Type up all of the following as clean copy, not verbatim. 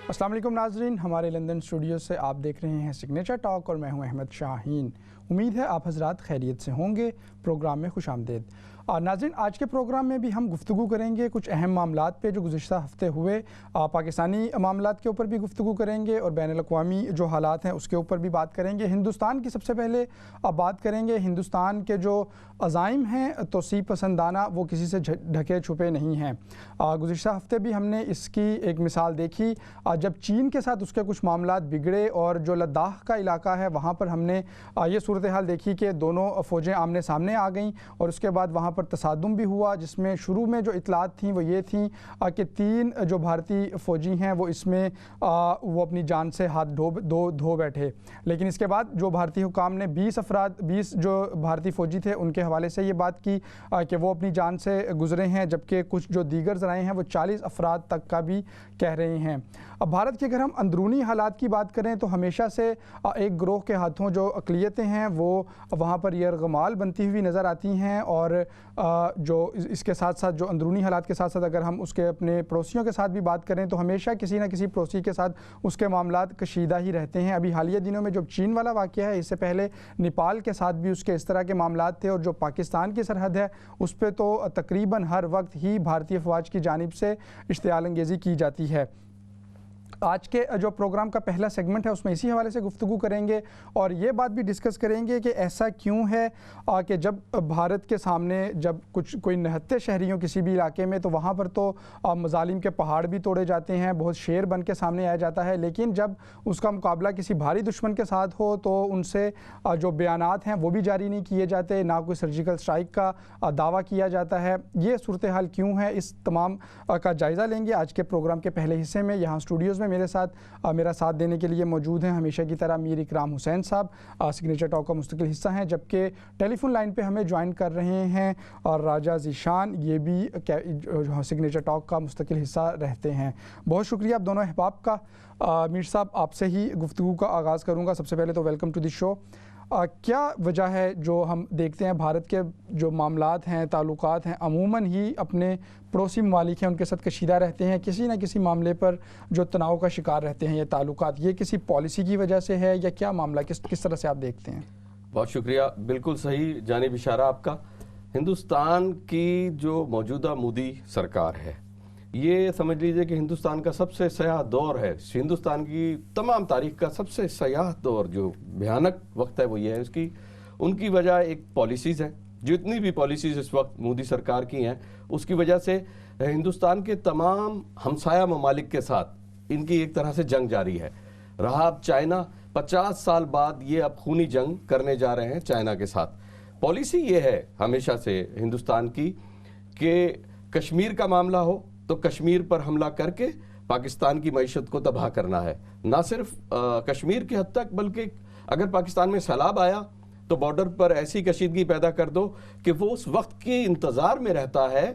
अस्सलाम वालेकुम नाजरीन, हमारे लंदन स्टूडियो से आप देख रहे हैं सिग्नेचर टॉक और मैं हूं अहमद शाहीन। उम्मीद है आप हजरात खैरियत से होंगे। प्रोग्राम में खुश आमदेद। नाज़रीन, आज के प्रोग्राम में भी हम गुफ्तगू करेंगे कुछ अहम मामलात पे जो गुज़िश्ता हफ्ते हुए। पाकिस्तानी मामलात के ऊपर भी गुफ्तगू करेंगे और बैनुल अक़वामी जो हालात हैं उसके ऊपर भी बात करेंगे। हिंदुस्तान की सबसे पहले बात करेंगे। हिंदुस्तान के जो अज़ाइम हैं तोसी पसंदाना वो किसी से ढके छुपे नहीं हैं। गुज़िश्ता हफ्ते भी हमने इसकी एक मिसाल देखी जब चीन के साथ उसके कुछ मामलात बिगड़े और जो लद्दाख का इलाका है वहाँ पर हमने ये सूरत हाल देखी कि दोनों फ़ौजें आमने सामने आ गईं और उसके बाद वहाँ पर तसादुम भी हुआ, जिसमें शुरू में जो इतलात थी वो ये थी कि 3 जो भारतीय फ़ौजी हैं वो इसमें वो अपनी जान से हाथ धो बैठे। लेकिन इसके बाद जो भारतीय हुकाम ने 20 जो भारतीय फ़ौजी थे उनके हवाले से ये बात की कि वो अपनी जान से गुज़रे हैं, जबकि कुछ जो दीगर ज़राए हैं वो 40 अफराद तक का भी कह रहे हैं। अब भारत के अगर हम अंदरूनी हालात की बात करें तो हमेशा से एक ग्रोह के हाथों जो अक़लियतें हैं वो वहाँ पर यरगमाल बनती हुई नज़र आती हैं। और जो इसके साथ साथ जो अंदरूनी हालात के साथ साथ अगर हम उसके अपने पड़ोसियों के साथ भी बात करें तो हमेशा किसी न किसी पड़ोसी के साथ उसके मामलात कशीदा ही रहते हैं। अभी हालिया दिनों में जो चीन वाला वाक़या है, इससे पहले नेपाल के साथ भी उसके इस तरह के मामलात थे। और जो पाकिस्तान की सरहद है उस पर तो तकरीबन हर वक्त ही भारतीय फ़ौज की जानिब से इश्तियाल अंगेज़ी की जाती है। आज के जो प्रोग्राम का पहला सेगमेंट है उसमें इसी हवाले से गुफ्तगू करेंगे और ये बात भी डिस्कस करेंगे कि ऐसा क्यों है कि जब भारत के सामने जब कोई निहत्ते शहरियों किसी भी इलाके में तो वहाँ पर तो मजालिम के पहाड़ भी तोड़े जाते हैं, बहुत शेर बन के सामने आया जाता है। लेकिन जब उसका मुकाबला किसी भारी दुश्मन के साथ हो तो उनसे जो बयानात हैं वो भी जारी नहीं किए जाते, ना कोई सर्जिकल स्ट्राइक का दावा किया जाता है। ये सूरत हाल क्यों है, इस तमाम का जायज़ा लेंगे आज के प्रोग्राम के पहले हिस्से में। यहाँ स्टूडियोज़ मेरे साथ मेरा साथ देने के लिए मौजूद हैं हमेशा की तरह मीर इकराम हुसैन साहब, सिग्नेचर टॉक का मुस्तकिल हिस्सा हैं, जबकि टेलीफोन लाइन पे हमें ज्वाइन कर रहे हैं और राजा ज़ीशान, ये भी सिग्नेचर टॉक का मुस्तकिल हिस्सा रहते हैं। बहुत शुक्रिया आप दोनों अहबाब का। मीर साहब, आपसे ही गुफ्तगू का आगाज़ करूँगा। सबसे पहले तो वेलकम टू द शो। क्या वजह है जो हम देखते हैं भारत के जो मामलात हैं, ताल्लुकात हैं, अमूमन ही अपने पड़ोसी ममालिक हैं उनके साथ कशीदा रहते हैं, किसी न किसी मामले पर जो तनाव का शिकार रहते हैं ये ताल्लुकात, ये किसी पॉलिसी की वजह से है या क्या मामला, किस तरह से आप देखते हैं? बहुत शुक्रिया, बिल्कुल सही जानिब इशारा आपका। हिंदुस्तान की जो मौजूदा मोदी सरकार है ये समझ लीजिए कि हिंदुस्तान का सबसे सयाह दौर है। हिंदुस्तान की तमाम तारीख का सबसे सयाह दौर, जो भयानक वक्त है वो ये है। उनकी वजह एक पॉलिसीज़ है। जितनी भी पॉलिसीज़ इस वक्त मोदी सरकार की हैं उसकी वजह से हिंदुस्तान के तमाम हमसाया ममालिक के साथ इनकी एक तरह से जंग जारी है। रहा अब चाइना, 50 साल बाद ये अब खूनी जंग करने जा रहे हैं चाइना के साथ। पॉलिसी ये है हमेशा से हिंदुस्तान की कि कश्मीर का मामला हो तो कश्मीर पर हमला करके पाकिस्तान की मईशत को तबाह करना है। ना सिर्फ कश्मीर की हद तक, बल्कि अगर पाकिस्तान में सैलाब आया तो बॉर्डर पर ऐसी कशीदगी पैदा कर दो कि वो उस वक्त के इंतज़ार में रहता है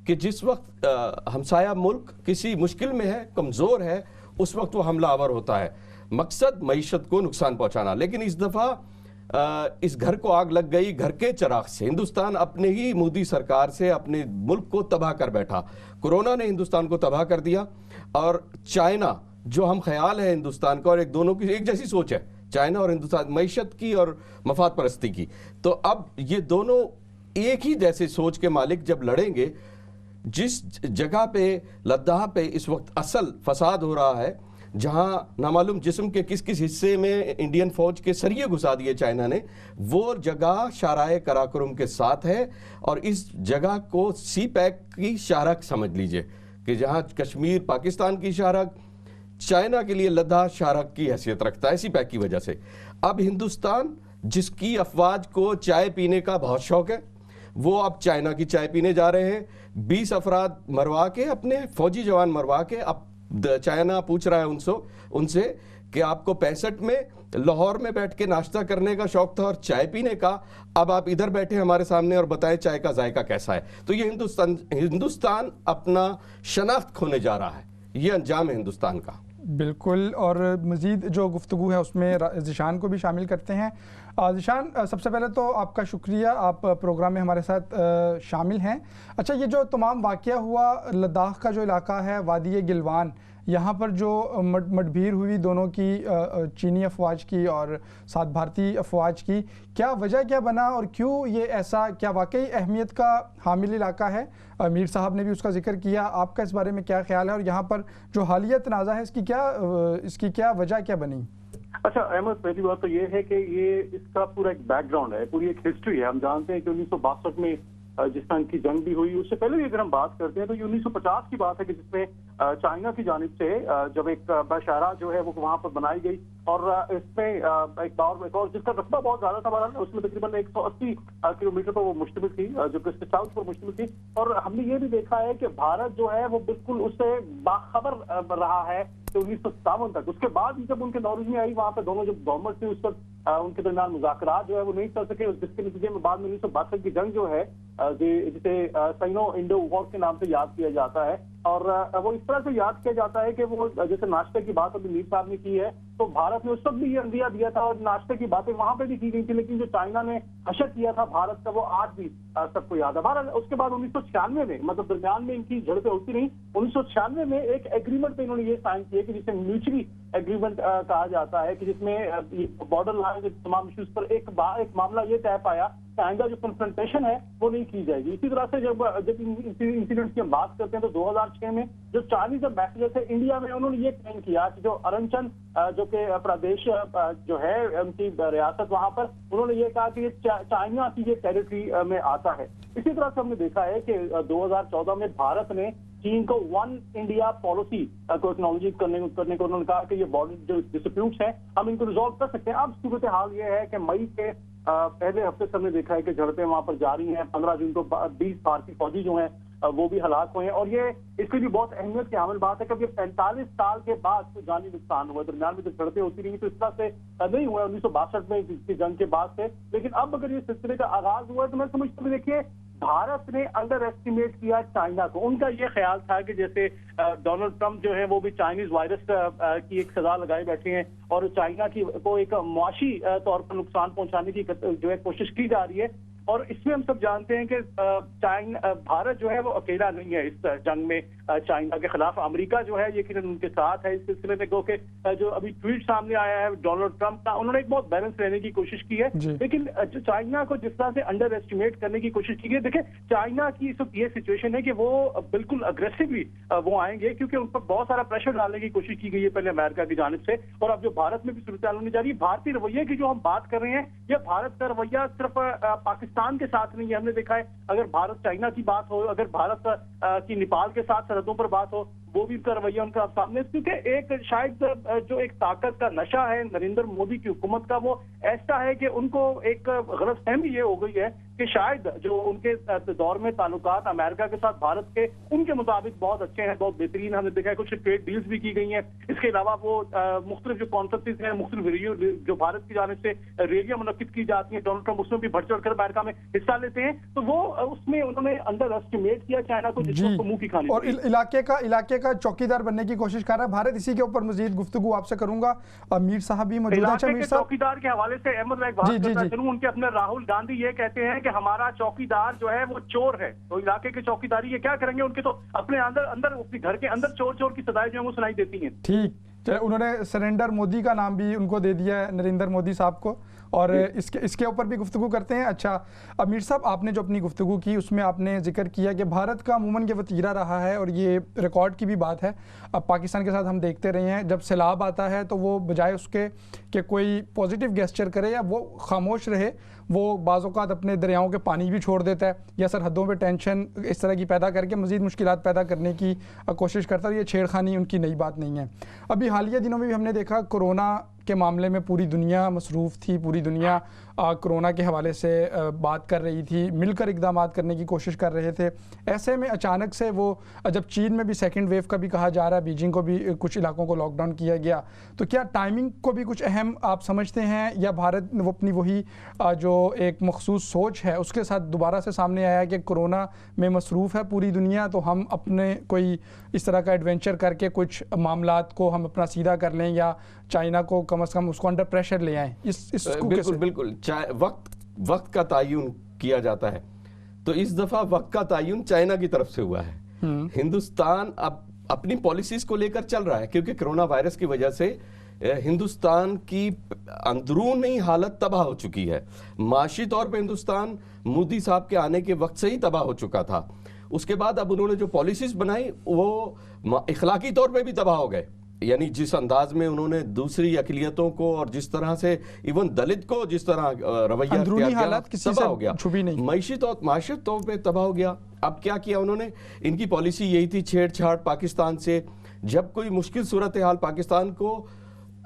कि जिस वक्त हमसाया मुल्क किसी मुश्किल में है, कमज़ोर है, उस वक्त वो हमलावर होता है। मकसद मईशत को नुकसान पहुँचाना। लेकिन इस दफ़ा इस घर को आग लग गई, घर के चिराग से। हिंदुस्तान अपने ही मोदी सरकार से अपने मुल्क को तबाह कर बैठा। कोरोना ने हिंदुस्तान को तबाह कर दिया और चाइना, जो हम ख्याल है हिंदुस्तान का, और एक दोनों की एक जैसी सोच है चाइना और हिंदुस्तान, मईशत की और मफाद परस्ती की। तो अब ये दोनों एक ही जैसे सोच के मालिक जब लड़ेंगे, जिस जगह पे लद्दाख पे इस वक्त असल फसाद हो रहा है, जहां नामालूम जिस्म के किस किस हिस्से में इंडियन फौज के सरिये घुसा दिए चाइना ने, वो जगह शाराए कराकोरम के साथ है। और इस जगह को सी पैक की शारक समझ लीजिए कि जहां कश्मीर पाकिस्तान की शारक, चाइना के लिए लद्दाख शारक की हैसियत रखता है सी पैक की वजह से। अब हिंदुस्तान, जिसकी अफवाज को चाय पीने का बहुत शौक है, वो अब चाइना की चाय पीने जा रहे हैं। 20 अफराद मरवा के, अपने फौजी जवान मरवा के, अब चाइना पूछ रहा है उनसे कि आपको 65 में लाहौर में बैठ के नाश्ता करने का शौक था और चाय पीने का, अब आप इधर बैठे हमारे सामने और बताएं चाय का जायका कैसा है। तो ये हिंदुस्तान अपना शनाख्त खोने जा रहा है। ये अंजाम है हिंदुस्तान का। बिल्कुल। और मज़ीद जो गुफ्तगू है उसमें ज़ीशान को भी शामिल करते हैं। ज़ीशान, सबसे पहले तो आपका शुक्रिया, आप प्रोग्राम में हमारे साथ शामिल हैं। अच्छा, ये जो तमाम वाक़या हुआ लद्दाख का जो इलाका है, वादी गिलवान, यहाँ पर जो मुठभेड़ हुई दोनों की, चीनी अफवाज की और साथ भारतीय अफवाज की, क्या वजह क्या बना और क्यों ये ऐसा, क्या वाकई अहमियत का हामिल इलाका है? मीर साहब ने भी उसका जिक्र किया, आपका इस बारे में क्या ख्याल है और यहाँ पर जो हालिया तनाज़ा है इसकी क्या वजह क्या बनी? अच्छा अहमद, पहली बात तो ये है कि ये इसका पूरा एक बैकग्राउंड है, पूरी एक हिस्ट्री है। हम जानते हैं कि 1962 में जिस तरह की जंग भी हुई, उससे पहले भी अगर हम बात करते हैं तो ये 1950 की बात है कि जिसमें चाइना की जानिब से जब एक बशारा जो है वो वहां पर बनाई गई और इसमें एक और जिसका रकबा बहुत ज्यादा था, बहरहाल उसमें तकरीबन 180 किलोमीटर पर वो मुश्तमिल थी, जो कि साउथ पर मुश्तमिल थी। और हमने ये भी देखा है कि भारत जो है वो बिल्कुल उससे बाखबर रहा है 1957 तक। उसके बाद जब उनके नॉलेज में आई, वहां पर दोनों जब गवर्नमेंट थी उस पर उनके दरमियान मुज़ाकरात जो है वो नहीं चल सके, जिसके नतीजे में बाद में 1962 की जंग जो है जिसे साइनो इंडो वॉर के नाम से याद किया जाता है। और वो इस तरह से याद किया जाता है कि वो जैसे नाश्ते की बात अभी मीर साहब ने की है, तो भारत ने उस वक्त भी ये अंदिया दिया था और नाश्ते की बातें वहां पे भी की गई थी, लेकिन जो चाइना ने हशर किया था भारत का वो आज भी सबको याद है। भारत उसके बाद 1996 में, मतलब दरमियान में इनकी झड़पें होती रही, 1996 में एक एग्रीमेंट पे इन्होंने ये साइन किया कि जिसे म्यूचुअली एग्रीमेंट कहा जाता है, कि जिसमें बॉर्डर लाइन के तमाम इश्यूज पर एक मामला ये तय पाया कि आइंदा जो कन्फ्रंटेशन है वो नहीं की जाएगी। इसी तरह से जब इंसिडेंट की हम बात करते हैं तो 2006 में जो चाइनीज एम्बेसडर थे इंडिया में, उन्होंने ये क्लेम किया कि जो अरुणाचल जो के प्रदेश जो है उनकी रियासत, वहां पर उन्होंने ये कहा कि ये चाइना की ये टेरिटरी में आता है। इसी तरह से हमने देखा है कि 2014 में भारत ने चीन को वन इंडिया पॉलिसी को एक्नॉलेज करने को उन्होंने कहा कि ये बॉर्डर जो डिस्प्यूट्स हैं हम इनको रिजॉल्व कर सकते हैं। अब सूरत हाल ये है कि मई के पहले हफ्ते से हमने देखा है कि झड़पें वहां पर जारी हैं। 15 जून को 20 भारतीय फौजी जो हैं वो भी हलाक हुए हैं और ये इसकी भी बहुत अहमियत की हामिल बात है, क्योंकि 45 साल के बाद तो जानी नुकसान हुआ। दरमियान में जब झड़पें होती रही तो इस तरह से नहीं हुआ 1962 में इसकी जंग के बाद से, लेकिन अब अगर ये सिलसिले का आगाज हुआ है तो मैं समझता हूँ, देखिए भारत ने अंडर एस्टिमेट किया चाइना को। उनका ये ख्याल था कि जैसे डोनाल्ड ट्रंप जो है वो भी चाइनीज वायरस की एक सजा लगाए बैठे हैं और चाइना की को एक मुआशी तौर पर नुकसान पहुंचाने की जो है कोशिश की जा रही है। और इसमें हम सब जानते हैं कि भारत जो है वो अकेला नहीं है इस जंग में चाइना के खिलाफ। अमेरिका जो है यकीनन उनके साथ है इस सिलसिले में, क्योंकि जो अभी ट्वीट सामने आया है डोनाल्ड ट्रंप का, उन्होंने एक बहुत बैलेंस रहने की कोशिश की है, लेकिन जो चाइना को जिस तरह से अंडर एस्टिमेट करने की कोशिश की है, देखिए चाइना की इस वक्त ये सिचुएशन है कि वो बिल्कुल अग्रेसिवली वो आएंगे, क्योंकि उन पर बहुत सारा प्रेशर डालने की कोशिश की गई है पहले अमेरिका की जानिब से, और अब जो भारत में भी सूरत हाल होने जा रही है। भारतीय रवैये की जो हम बात कर रहे हैं, यह भारत का रवैया सिर्फ पाकिस्तान के साथ नहीं है। हमने देखा है अगर भारत चाइना की बात हो, अगर भारत की नेपाल के साथ सरहदों पर बात हो, वो भी उनका रवैया उनका सामने, क्योंकि एक शायद जो एक ताकत का नशा है नरेंद्र मोदी की हुकूमत का, वो ऐसा है कि उनको एक गलतफहमी ये हो गई है कि शायद जो उनके दौर में ताल्लुकात अमेरिका के साथ भारत के उनके मुताबिक बहुत अच्छे हैं, बहुत बेहतरीन। हमने देखा है कुछ ट्रेड डील्स भी की गई हैं। इसके अलावा वो मुख्तलिफ जो कॉन्फ्रेंसेस हैं, मुख्तलिफ जो भारत की जानिब से रैलियां मुनक्किद की जाती हैं, डोनाल्ड ट्रंप उसमें भी बढ़ चढ़ कर अमेरिका में हिस्सा लेते हैं, तो वो उसमें उन्होंने अंडर एस्टिमेट किया चाइना को, जिसको मुंह की खानी। और इलाके का चौकीदार बनने की कोशिश कर रहा है भारत। इसी के ऊपर मजीद गुफ्तगू आपसे करूंगा। मीर साहब भी मौजूद हैं। चौकीदार के हवाले से अहमद मैं एक बात करना चाहूं, उनके अपने राहुल गांधी ये कहते हैं कि हमारा चौकीदार जो है वो चोर है, तो इलाके की चौकीदारी ये क्या करेंगे? उनके तो अपने अंदर अपने घर के अंदर चोर चोर की सदाएं जो है वो सुनाई देती हैं। ठीक, उन्होंने सरेंडर मोदी का नाम भी उनको दे दिया है, नरेंद्र मोदी साहब को, और इसके ऊपर भी गुफ्तगू करते हैं। अच्छा अमीर साहब, आपने जो अपनी गुफ्तगू की उसमें आपने जिक्र किया कि भारत का अमूमन ये वतीरा रहा है और ये रिकॉर्ड की भी बात है। अब पाकिस्तान के साथ हम देखते रहे हैं, जब सैलाब आता है तो वो बजाय उसके कि कोई पॉजिटिव गेस्चर करे या वो खामोश रहे, वो बाज़ औक़ात अपने दरियाओं के पानी भी छोड़ देता है या सरहदों पे टेंशन इस तरह की पैदा करके मज़ीद मुश्किलात पैदा करने की कोशिश करता है। ये छेड़खानी उनकी नई बात नहीं है। अभी हालिया दिनों में भी हमने देखा कोरोना के मामले में पूरी दुनिया मसरूफ़ थी, पूरी दुनिया कोरोना के हवाले से बात कर रही थी, मिलकर इक़दामात करने की कोशिश कर रहे थे। ऐसे में अचानक से वो जब चीन में भी सेकंड वेव का भी कहा जा रहा है, बीजिंग को भी कुछ इलाकों को लॉकडाउन किया गया, तो क्या टाइमिंग को भी कुछ अहम आप समझते हैं, या भारत वो अपनी वही जो एक मखसूस सोच है उसके साथ दोबारा से सामने आया कि कोरोना में मसरूफ़ है पूरी दुनिया, तो हम अपने कोई इस तरह का एडवेंचर करके कुछ मामलात को हम अपना सीधा कर लें या चाइना को कम से कम उसको अंडर प्रेशर ले आएँ? बिल्कुल वक्त का तयन किया जाता है, तो इस दफा वक्त का तयन चाइना की तरफ से हुआ है। हिंदुस्तान अब अपनी पॉलिसीज को लेकर चल रहा है, क्योंकि कोरोना वायरस की वजह से हिंदुस्तान की अंदरूनी हालत तबाह हो चुकी है। माशी तौर पे हिंदुस्तान मोदी साहब के आने के वक्त से ही तबाह हो चुका था। उसके बाद अब उन्होंने जो पॉलिसीज बनाई वो इखलाकी तौर पे भी तबाह हो गए। यानी जिस अंदाज में उन्होंने दूसरी अकलियतों को और जिस तरह से इवन दलित को जिस तरह रवैया अंदरूनी हालात किसी तबाह से हो गया, छुपी नहीं। माशी तौर पे तबाह हो गया। अब क्या किया उन्होंने, इनकी पॉलिसी यही थी छेड़छाड़ पाकिस्तान से। जब कोई मुश्किल सूरत हाल पाकिस्तान को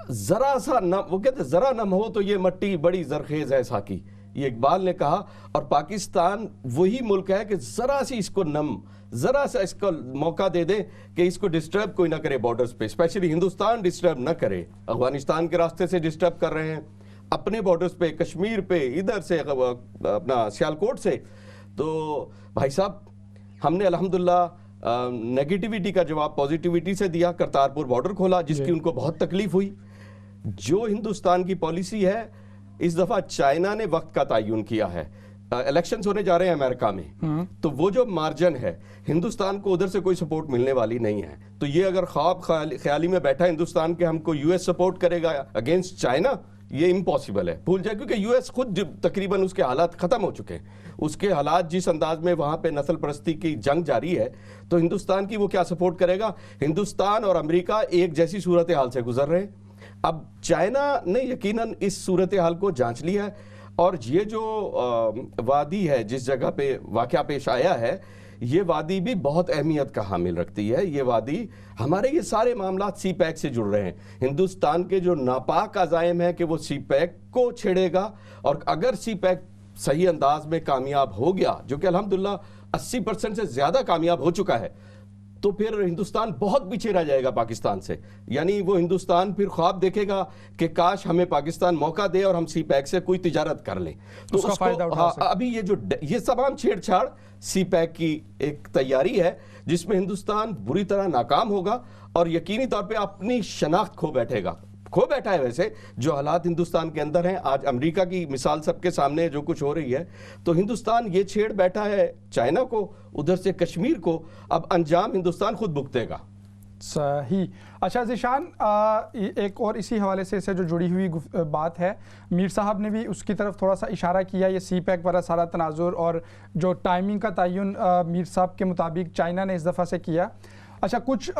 जरा सा न, वो कहते जरा नम हो तो ये मट्टी बड़ी जरखेज है साकी, ये इकबाल ने कहा। और पाकिस्तान वही मुल्क है कि जरा सी इसको जरा सा इसको मौका दे दे कि इसको डिस्टर्ब कोई ना करे बॉर्डर्स पे, स्पेशली हिंदुस्तान डिस्टर्ब ना करे। अफगानिस्तान के रास्ते से डिस्टर्ब कर रहे हैं, अपने बॉर्डर्स पे, कश्मीर पे, इधर से अपना सियालकोट से। तो भाई साहब हमने अल्हम्दुलिल्लाह नेगेटिविटी का जवाब पॉजिटिविटी से दिया, करतारपुर बॉर्डर खोला जिसकी उनको बहुत तकलीफ हुई। जो हिंदुस्तान की पॉलिसी है, इस दफा चाइना ने वक्त का तयन किया है, इलेक्शंस होने जा रहे हैं अमेरिका में, तो वो जो मार्जिन है हिंदुस्तान को उधर से कोई सपोर्ट मिलने वाली नहीं है। तो ये अगर ख्वाब ख्याली में बैठा हिंदुस्तान के हमको यूएस सपोर्ट करेगा अगेंस्ट चाइना, ये इम्पॉसिबल है, भूल जाए। क्योंकि यूएस खुद तकरीबन उसके हालात खत्म हो चुके हैं, उसके हालात जिस अंदाज में वहां पे नस्ल परस्ती की जंग जारी है, तो हिंदुस्तान की वो क्या सपोर्ट करेगा। हिंदुस्तान और अमेरिका एक जैसी सूरत हाल से गुजर रहे हैं। अब चाइना ने यकीनन इस सूरत हाल को जांच लिया है, और ये जो वादी है जिस जगह पे वाकया पेश आया है, ये वादी भी बहुत अहमियत का हामिल रखती है। ये वादी हमारे ये सारे मामला सी पैक से जुड़ रहे हैं। हिंदुस्तान के जो नापाक अज़ाइम है कि वो सी पैक को छेड़ेगा, और अगर सी पैक सही अंदाज में कामयाब हो गया, जो कि अल्हम्दुलिल्लाह 80% से ज़्यादा कामयाब हो चुका है, तो फिर हिंदुस्तान बहुत पीछे रह जाएगा पाकिस्तान से। यानी वो हिंदुस्तान फिर ख्वाब देखेगा कि काश हमें पाकिस्तान मौका दे और हम सी पैक से कोई तिजारत कर लें, तो उसका फायदा उठा हाँ, अभी ये तमाम छेड़छाड़ सी पैक की एक तैयारी है जिसमें हिंदुस्तान बुरी तरह नाकाम होगा और यकीनी तौर पे अपनी शनाख्त खो बैठा है। वैसे जो हालात हिंदुस्तान के अंदर हैं, आज अमेरिका की मिसाल सबके सामने जो कुछ हो रही है, तो हिंदुस्तान ये छेड़ बैठा है चाइना को, उधर से कश्मीर को। अब अंजाम हिंदुस्तान खुद भुगतेगा। सही। अच्छा ज़ीशान, एक और इसी हवाले से जो जुड़ी हुई बात है, मीर साहब ने भी उसकी तरफ थोड़ा सा इशारा किया, ये सी पैक वाला सारा तनाजुर और जो टाइमिंग का तयन मीर साहब के मुताबिक चाइना ने इस दफ़ा से किया। अच्छा, कुछ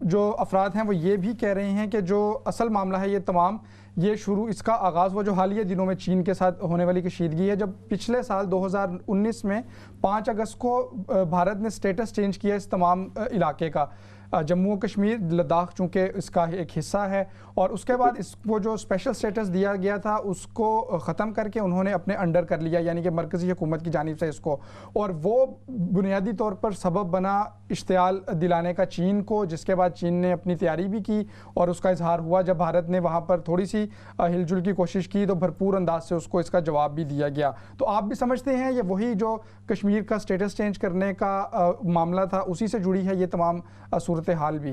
जो अफराद हैं वो ये भी कह रहे हैं कि जो असल मामला है ये तमाम ये शुरू इसका आगाज़ वो जो हालिया दिनों में चीन के साथ होने वाली कशीदगी है, जब पिछले साल 2019 में 5 अगस्त को भारत ने स्टेटस चेंज किया इस तमाम इलाके का। जम्मू कश्मीर, लद्दाख चूँकि इसका एक हिस्सा है, और उसके बाद इसको जो स्पेशल स्टेटस दिया गया था उसको ख़त्म करके उन्होंने अपने अंडर कर लिया, यानी कि मरकज़ी हुकूमत की जानिब से इसको। और वो बुनियादी तौर पर सबब बना इश्तियाल दिलाने का चीन को, जिसके बाद चीन ने अपनी तैयारी भी की और उसका इजहार हुआ। जब भारत ने वहाँ पर थोड़ी सी हिलजुल की कोशिश की तो भरपूर अंदाज से उसको इसका जवाब भी दिया गया। तो आप भी समझते हैं ये वही जो कश्मीर का स्टेटस चेंज करने का मामला था, उसी से जुड़ी है ये तमाम सूरत हाल भी?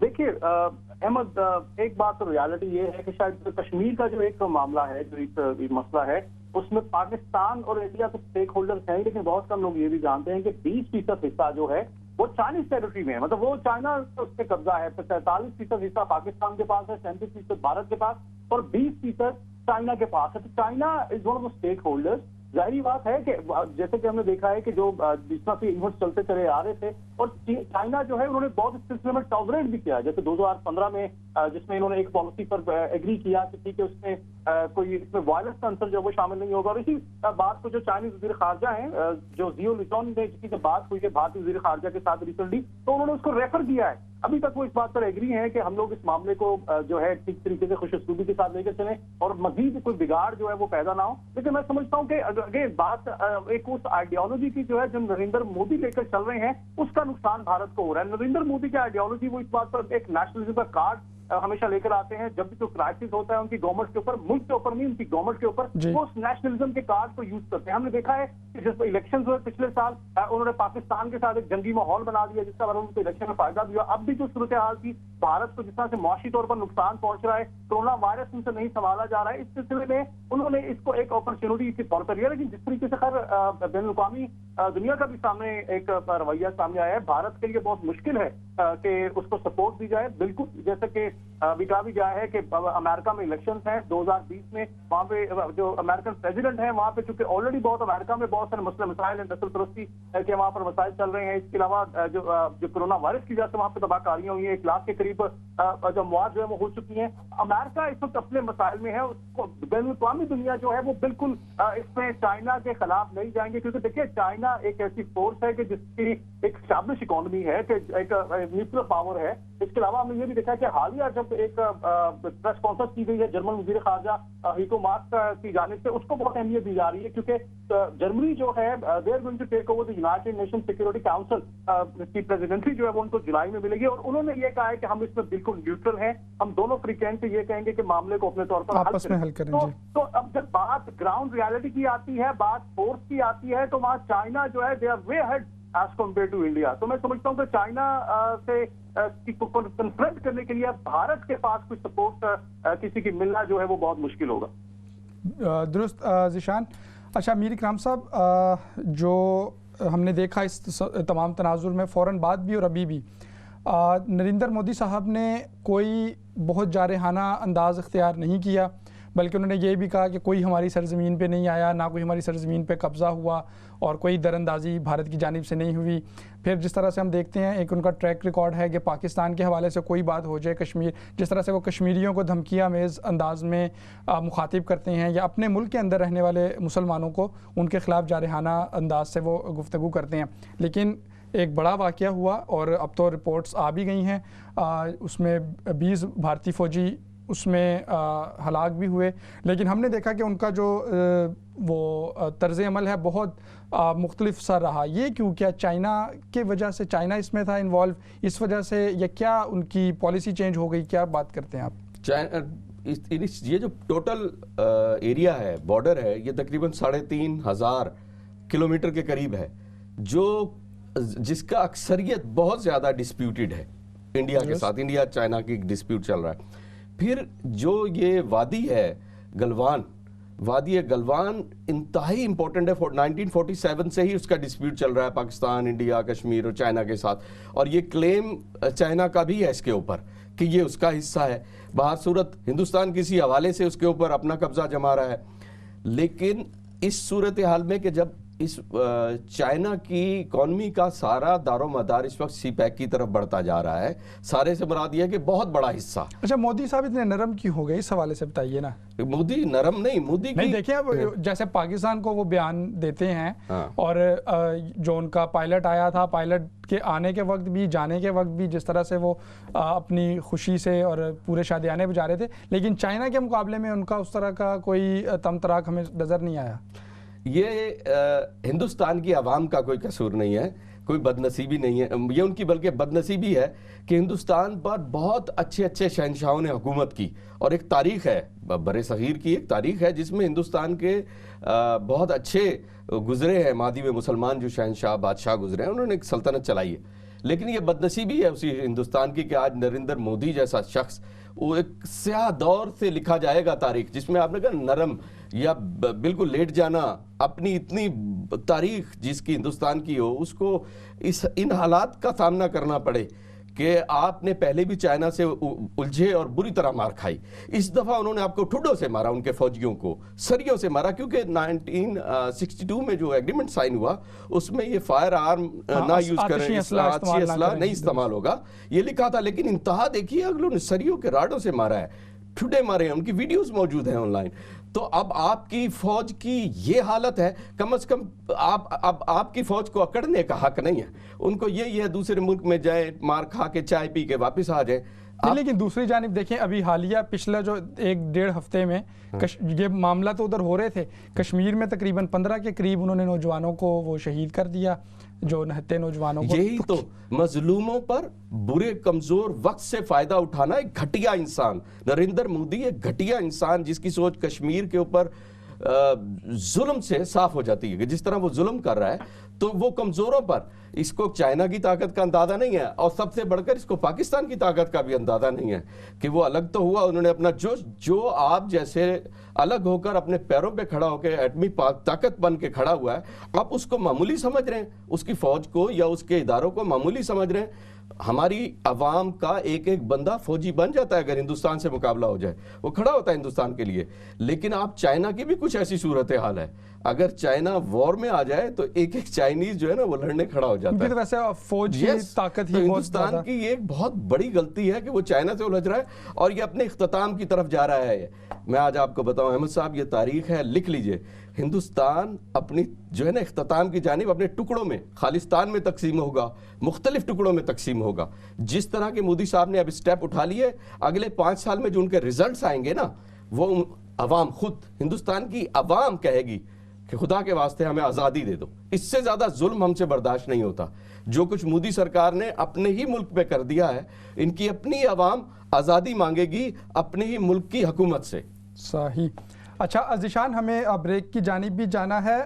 देखिए अहमद, एक बात तो रियलिटी ये है कि शायद कश्मीर का जो एक मामला है, जो एक मसला है, उसमें पाकिस्तान और इंडिया तो स्टेक होल्डर्स हैं, लेकिन बहुत कम लोग ये भी जानते हैं कि 20% हिस्सा जो है वो चाइनीज टेरिटरी में है। मतलब वो चाइना उस पर कब्जा है। 43% हिस्सा पाकिस्तान के पास है, 37% भारत के पास और 20% चाइना के पास है। तो China is one of the stakeholders. जाहिर बात है कि जैसे कि हमने देखा है कि जो जिस तरह से इवेंट्स चलते चले आ रहे थे, और चाइना जो है उन्होंने बहुत इस सिलसिले में टॉलरेट भी किया। जैसे 2015 में जिसमें इन्होंने एक पॉलिसी पर एग्री किया कि ठीक है उसमें कोई इसमें वायलेंस का आंसर जो वो शामिल नहीं होगा। और इसी बात को जो चाइनीज वजीर खारजा हैं, जो जियो लिचॉन ने, जिसकी जब बात हुई है भारतीय वजीर खारजा के साथ रिसेंटली, तो उन्होंने उसको रेफर किया है। अभी तक वो इस बात पर एग्री है कि हम लोग इस मामले को जो है ठीक तरीके से खुशउस्लूबी के साथ लेकर चलें और मजीद कोई बिगाड़ जो है वो पैदा ना हो। लेकिन मैं समझता हूँ कि अगेन बात एक उस आइडियोलॉजी की जो है जो नरेंद्र मोदी लेकर चल रहे हैं, उसका नुकसान भारत को हो रहा है। नरेंद्र मोदी की आइडियोलॉजी वो इस बात पर एक नेशनलिज्म का कार्ड हमेशा लेकर आते हैं। जब भी कोई क्राइसिस होता है उनकी गवर्नमेंट के ऊपर, मुल्क के ऊपर नहीं, उनकी गवर्नमेंट के ऊपर, वो उस नेशनलिज्म के कार्ड को यूज करते हैं। हमने देखा है कि जिस इलेक्शन हुए पिछले साल, उन्होंने पाकिस्तान के साथ एक जंगी माहौल बना दिया जिसका वजह उनको इलेक्शन में फायदा भी हुआ। अब भी जो सूरत हाल थी भारत को जिस तरह से माशी तौर पर नुकसान पहुंच रहा है, कोरोना वायरस उनसे नहीं संभाला जा रहा है, इस सिलसिले में उन्होंने इसको एक अपॉर्चुनिटी के तौर पर लिया। लेकिन जिस तरीके से खैर बैनुल-अक़वामी दुनिया का भी सामने एक रवैया सामने आया है, भारत के लिए बहुत मुश्किल है कि उसको सपोर्ट दी जाए। बिल्कुल जैसे कि अभी कहा भी गया है कि अमेरिका में इलेक्शंस हैं 2020 में, वहाँ पे जो अमेरिकन प्रेसिडेंट है वहाँ पे चूंकि ऑलरेडी बहुत अमेरिका में बहुत सारे मसले मसाइल हैं, नस्ल परस्ती के वहाँ पर मसाइल चल रहे हैं। इसके अलावा जो कोरोना वायरस की वजह से वहाँ पे तबाहकारियां हुई हैं, 1 लाख के करीब जो मौत जो है वो हो चुकी है। अमेरिका इस वक्त अपने मसाइल में है, उसको बैनुल-अक़वामी दुनिया जो है वो बिल्कुल इसमें चाइना के खिलाफ नहीं जाएंगे, क्योंकि देखिए चाइना एक ऐसी फोर्स है कि जिसकी एक स्टैब्लिश इकोनॉमी है, कि एक न्यूक्लियर पावर है। इसके अलावा हमने ये भी देखा कि हालिया जब एक प्रेस कॉन्फ्रेंस की गई है जर्मन वजीर खारजा हीको मास की जानिब से, उसको बहुत अहमियत दी जा रही है, क्योंकि जर्मनी जो है they are going to take over the United Nation Security Council की प्रेसिडेंसी जो है वो उनको जुलाई में मिलेगी। और उन्होंने ये कहा है कि हम इसमें बिल्कुल न्यूट्रल हैं, हम दोनों फ्री कैंप से ये कहेंगे कि मामले को अपने तौर पर आपस में हल करें। तो अब जब बात ग्राउंड रियलिटी की आती है, बात फोर्स की आती है, तो वहाँ चाइना जो है they are way head as compare to India. तो मैं समझता हूँ कि चाइना से कन्फ्रंट करने के लिए भारत के पास कुछ सपोर्ट किसी की मिलना जो है वो बहुत मुश्किल होगा। दुरुस्त ज़ीशान। अच्छा मीर इकराम साहब, जो हमने देखा इस तमाम तनाजुर में फ़ौरन बाद भी और अभी भी नरेंद्र मोदी साहब ने कोई बहुत जारहाना अंदाज़ इख्तियार नहीं किया, बल्कि उन्होंने ये भी कहा कि कोई हमारी सरज़मीन पे नहीं आया, ना कोई हमारी सरज़मीन पे कब्ज़ा हुआ और कोई दरअंदाज़ी भारत की जानिब से नहीं हुई। फिर जिस तरह से हम देखते हैं एक उनका ट्रैक रिकॉर्ड है कि पाकिस्तान के हवाले से कोई बात हो जाए, कश्मीर जिस तरह से वो कश्मीरियों को धमकिया मेज़ अंदाज में मुखातिब करते हैं, या अपने मुल्क के अंदर रहने वाले मुसलमानों को उनके ख़िलाफ़ जारहाना अंदाज से वो गुफ्तगू करते हैं। लेकिन एक बड़ा वाक़या हुआ और अब तो रिपोर्ट्स आ भी गई हैं, उसमें 20 भारतीय फ़ौजी उसमें हलाक भी हुए। लेकिन हमने देखा कि उनका जो वो तर्ज़ अमल है बहुत मुख्तलिफ सा रहा। ये क्यों? क्या चाइना के वजह से, चाइना इसमें था इन्वॉल्व इस वजह से, या क्या उनकी पॉलिसी चेंज हो गई? क्या बात करते हैं आप? चाइना ये जो टोटल एरिया है, बॉर्डर है, ये तकरीबन 3,500 किलोमीटर के करीब है, जो जिसका अक्सरियत बहुत ज़्यादा डिस्प्यूटेड है इंडिया के साथ। इंडिया चाइना की डिस्प्यूट चल रहा है। फिर जो ये वादी है गलवान, वादी गलवान इंतहाई इंपॉर्टेंट है। 1947 से ही उसका डिस्प्यूट चल रहा है पाकिस्तान, इंडिया, कश्मीर और चाइना के साथ, और ये क्लेम चाइना का भी है इसके ऊपर कि ये उसका हिस्सा है। बाहर सूरत हिंदुस्तान किसी हवाले से उसके ऊपर अपना कब्जा जमा रहा है। लेकिन इस सूरत हाल में कि जब इस चाइना की इकॉनमी का सारा दारोमदार इस वक्त सीपैक की तरफ बढ़ता जा रहा है, सारे से मुराद ये है कि बहुत बड़ा हिस्सा। अच्छा, मोदी साहब इतने नरम क्यों हो गए इस हवाले से बताइए ना। मोदी नरम नहीं, मोदी नहीं, देखिए अब जैसे पाकिस्तान को वो बयान देते हैं, हाँ। और जो उनका पायलट आया था, पायलट के आने के वक्त भी जाने के वक्त भी जिस तरह से वो अपनी खुशी से और पूरे शादियाने बजा रहे थे, लेकिन चाइना के मुकाबले में उनका उस तरह का कोई तमतराक हमें नज़र नहीं आया। ये हिंदुस्तान की आवाम का कोई कसूर नहीं है, कोई बदनसीबी नहीं है, ये उनकी बल्कि बदनसीबी है कि हिंदुस्तान पर बहुत अच्छे अच्छे शहनशाहों ने हुकूमत की, और एक तारीख़ है, बरे सग़ीर की एक तारीख़ है जिसमें हिंदुस्तान के बहुत अच्छे गुजरे हैं मादी में मुसलमान जो शहनशाह बादशाह गुजरे हैं, उन्होंने एक सल्तनत चलाई है। लेकिन ये बदनसीबी है उसी हिंदुस्तान की कि आज नरेंद्र मोदी जैसा शख्स, वो एक स्याह दौर से लिखा जाएगा तारीख, जिसमें आपने कहा नरम या बिल्कुल लेट जाना, अपनी इतनी तारीख जिसकी हिंदुस्तान की हो, उसको इन हालात का सामना करना पड़े कि आपने पहले भी चाइना से उलझे और बुरी तरह मार खाई। इस दफ़ा उन्होंने आपको ठुड्डों से मारा, उनके फौजियों को सरियों से मारा, क्योंकि 1962 में जो एग्रीमेंट साइन हुआ उसमें ये फायर आर्म ना यूज करें, असला नहीं इस्तेमाल होगा, ये लिखा था। लेकिन इंतहा देखिए, अगलों ने सरियों के राडों से मारा है, ठुड्डे मारे हैं, उनकी वीडियोस मौजूद हैं ऑनलाइन। तो अब आपकी फौज की ये हालत है, कम से कम आपकी फौज को अकड़ने का हक नहीं है, उनको यही है दूसरे मुल्क में जाए, मार खा के चाय पी के वापस आ जाए। लेकिन दूसरी जानिब देखें, अभी हालिया पिछला जो 1-1.5 हफ्ते में ये मामला तो उधर हो रहे थे, कश्मीर में तकरीबन 15 के करीब उन्होंने नौजवानों को वो शहीद कर दिया, जो नहत्ते नौजवानों को। यही तो मजलूमों पर बुरे कमजोर वक्त से फायदा उठाना एक घटिया इंसान, नरेंद्र मोदी एक घटिया इंसान जिसकी सोच कश्मीर के ऊपर जुल्म से साफ हो जाती है कि जिस तरह वो जुल्म कर रहा है, तो वो कमजोरों पर इसको चाइना की ताकत का अंदाजा नहीं है, और सबसे बढ़कर इसको पाकिस्तान की ताकत का भी अंदाजा नहीं है कि वो अलग तो हुआ, उन्होंने अपना जो आप जैसे अलग होकर अपने पैरों पे खड़ा होकर एटमी ताकत बन के खड़ा हुआ है, आप उसको मामूली समझ रहे हैं, उसकी फौज को या उसके इदारों को मामूली समझ रहे हैं। हमारी अवाम का एक एक बंदा फौजी बन जाता है अगर हिंदुस्तान से मुकाबला हो जाए, वो खड़ा होता है हिंदुस्तान के लिए। लेकिन आप चाइना की भी कुछ ऐसी सूरत हाल है, अगर चाइना वॉर में आ जाए तो एक एक चाइनीज जो है ना वो लड़ने खड़ा हो जाता है। तो वैसे फौजी ताकत ही तो हिंदुस्तान की ये एक बहुत बड़ी गलती है कि वो चाइना से उलझ रहा है और ये अपने इख्तिताम की तरफ जा रहा है। मैं आज आपको बताऊं अहमद साहब, ये तारीख है, लिख लीजिए, हिंदुस्तान अपनी जो है ना इख्तिताम की जानिब अपने टुकड़ों में, खालिस्तान में तकसीम होगा, मुख्तलिफ टुकड़ों में तकसीम होगा। जिस तरह के मोदी साहब ने अब स्टेप उठा लिए, अगले 5 साल में जो उनके रिजल्ट्स आएंगे ना, वो अवाम खुद, हिंदुस्तान की अवाम कहेगी कि खुदा के वास्ते हमें आज़ादी दे दो। इससे ज़्यादा जुल्म हमसे बर्दाश्त नहीं होता। जो कुछ मोदी सरकार ने अपने ही मुल्क पे कर दिया है, इनकी अपनी अवाम आज़ादी मांगेगी अपने ही मुल्क की हुकूमत से। सही। अच्छा ज़ीशान, हमें ब्रेक की जानिब भी जाना है।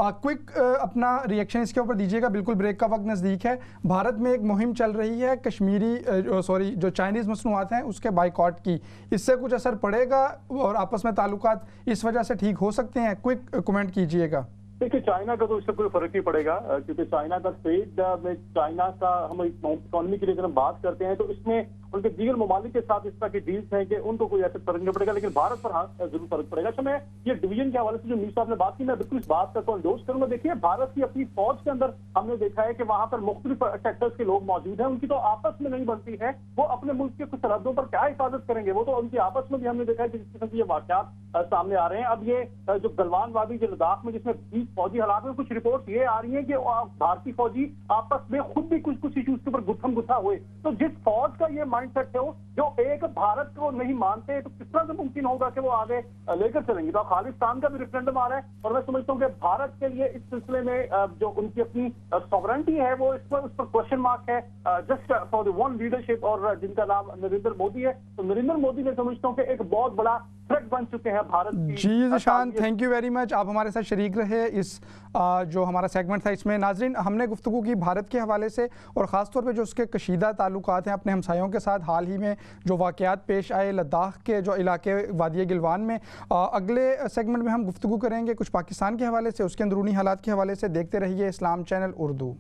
क्विक अपना रिएक्शन इसके ऊपर दीजिएगा, बिल्कुल ब्रेक का वक्त नज़दीक है। भारत में एक मुहिम चल रही है जो चाइनीज़ मसनूआत हैं उसके बाइकॉट की, इससे कुछ असर पड़ेगा और आपस में ताल्लुकात इस वजह से ठीक हो सकते हैं? क्विक कमेंट कीजिएगा। देखिए, चाइना का तो इससे कोई फर्क नहीं पड़ेगा, क्योंकि चाइना का ट्रेड में, चाइना का हम इकोनॉमी की अगर हम बात करते हैं तो इसमें उनके दीगर ममालिक के साथ इस तरह की डील्स हैं कि उनको कोई ऐसे फर्क नहीं पड़ेगा, लेकिन भारत पर हाँ जरूर फर्क पड़ेगा। अच्छा, मैं ये डिवीजन के हवाले से जो मीर साहब ने बात की, मैं बिल्कुल इस बात का एंडोर्स करूंगा। देखिए, भारत की अपनी फौज के अंदर हमने देखा है कि वहां पर मुख्तलिफ सेक्टर्स के लोग मौजूद हैं, उनकी तो आपस में नहीं बनती है, वो अपने मुल्क के कुछ सरहदों पर क्या हिफाजत करेंगे, वो तो उनकी आपस में भी हमने देखा है कि जिस किस्म के ये वाकयात सामने आ रहे हैं। अब ये जो गलवान वादी जो लद्दाख में जिसमें 20 फौजी हलाक में, कुछ रिपोर्ट ये आ रही है कि भारतीय फौजी आपस में खुद भी कुछ इश्यूज के ऊपर गुत्थम गुत्था हुए। तो जिस फौज का ये माइंडसेट है जो एक भारत को नहीं मानते, तो किस तरह से मुमकिन होगा कि वो आगे लेकर चलेंगे। तो खालिस्तान का भी रेफरेंडम आ रहा है और मैं समझता हूँ कि भारत के लिए इस सिलसिले में जो उनकी अपनी सॉवरेंटी है वो उस पर क्वेश्चन मार्क है, just for the one leadership, और जिनका नाम नरेंद्र मोदी है। तो नरेंद्र मोदी ने समझता हूँ कि एक बहुत बड़ा थ्रेट बन चुके हैं भारत की। जी Zeeshan, thank you very much, आप हमारे साथ शरीक रहे इस जो हमारा सेगमेंट था इसमें। नाजरीन, हमने गुफ्तगू की भारत के हवाले से और ख़ास तौर पे जो उसके कशीदा ताल्लुकात हैं अपने हमसायों के साथ, हाल ही में जो वाक़यात पेश आए लद्दाख के जो इलाके वादी गिलवान में। अगले सेगमेंट में हम गुफ्तगू करेंगे कुछ पाकिस्तान के हवाले से, उसके अंदरूनी हालात के हवाले से। देखते रहिए इस्लाम चैनल उर्दू।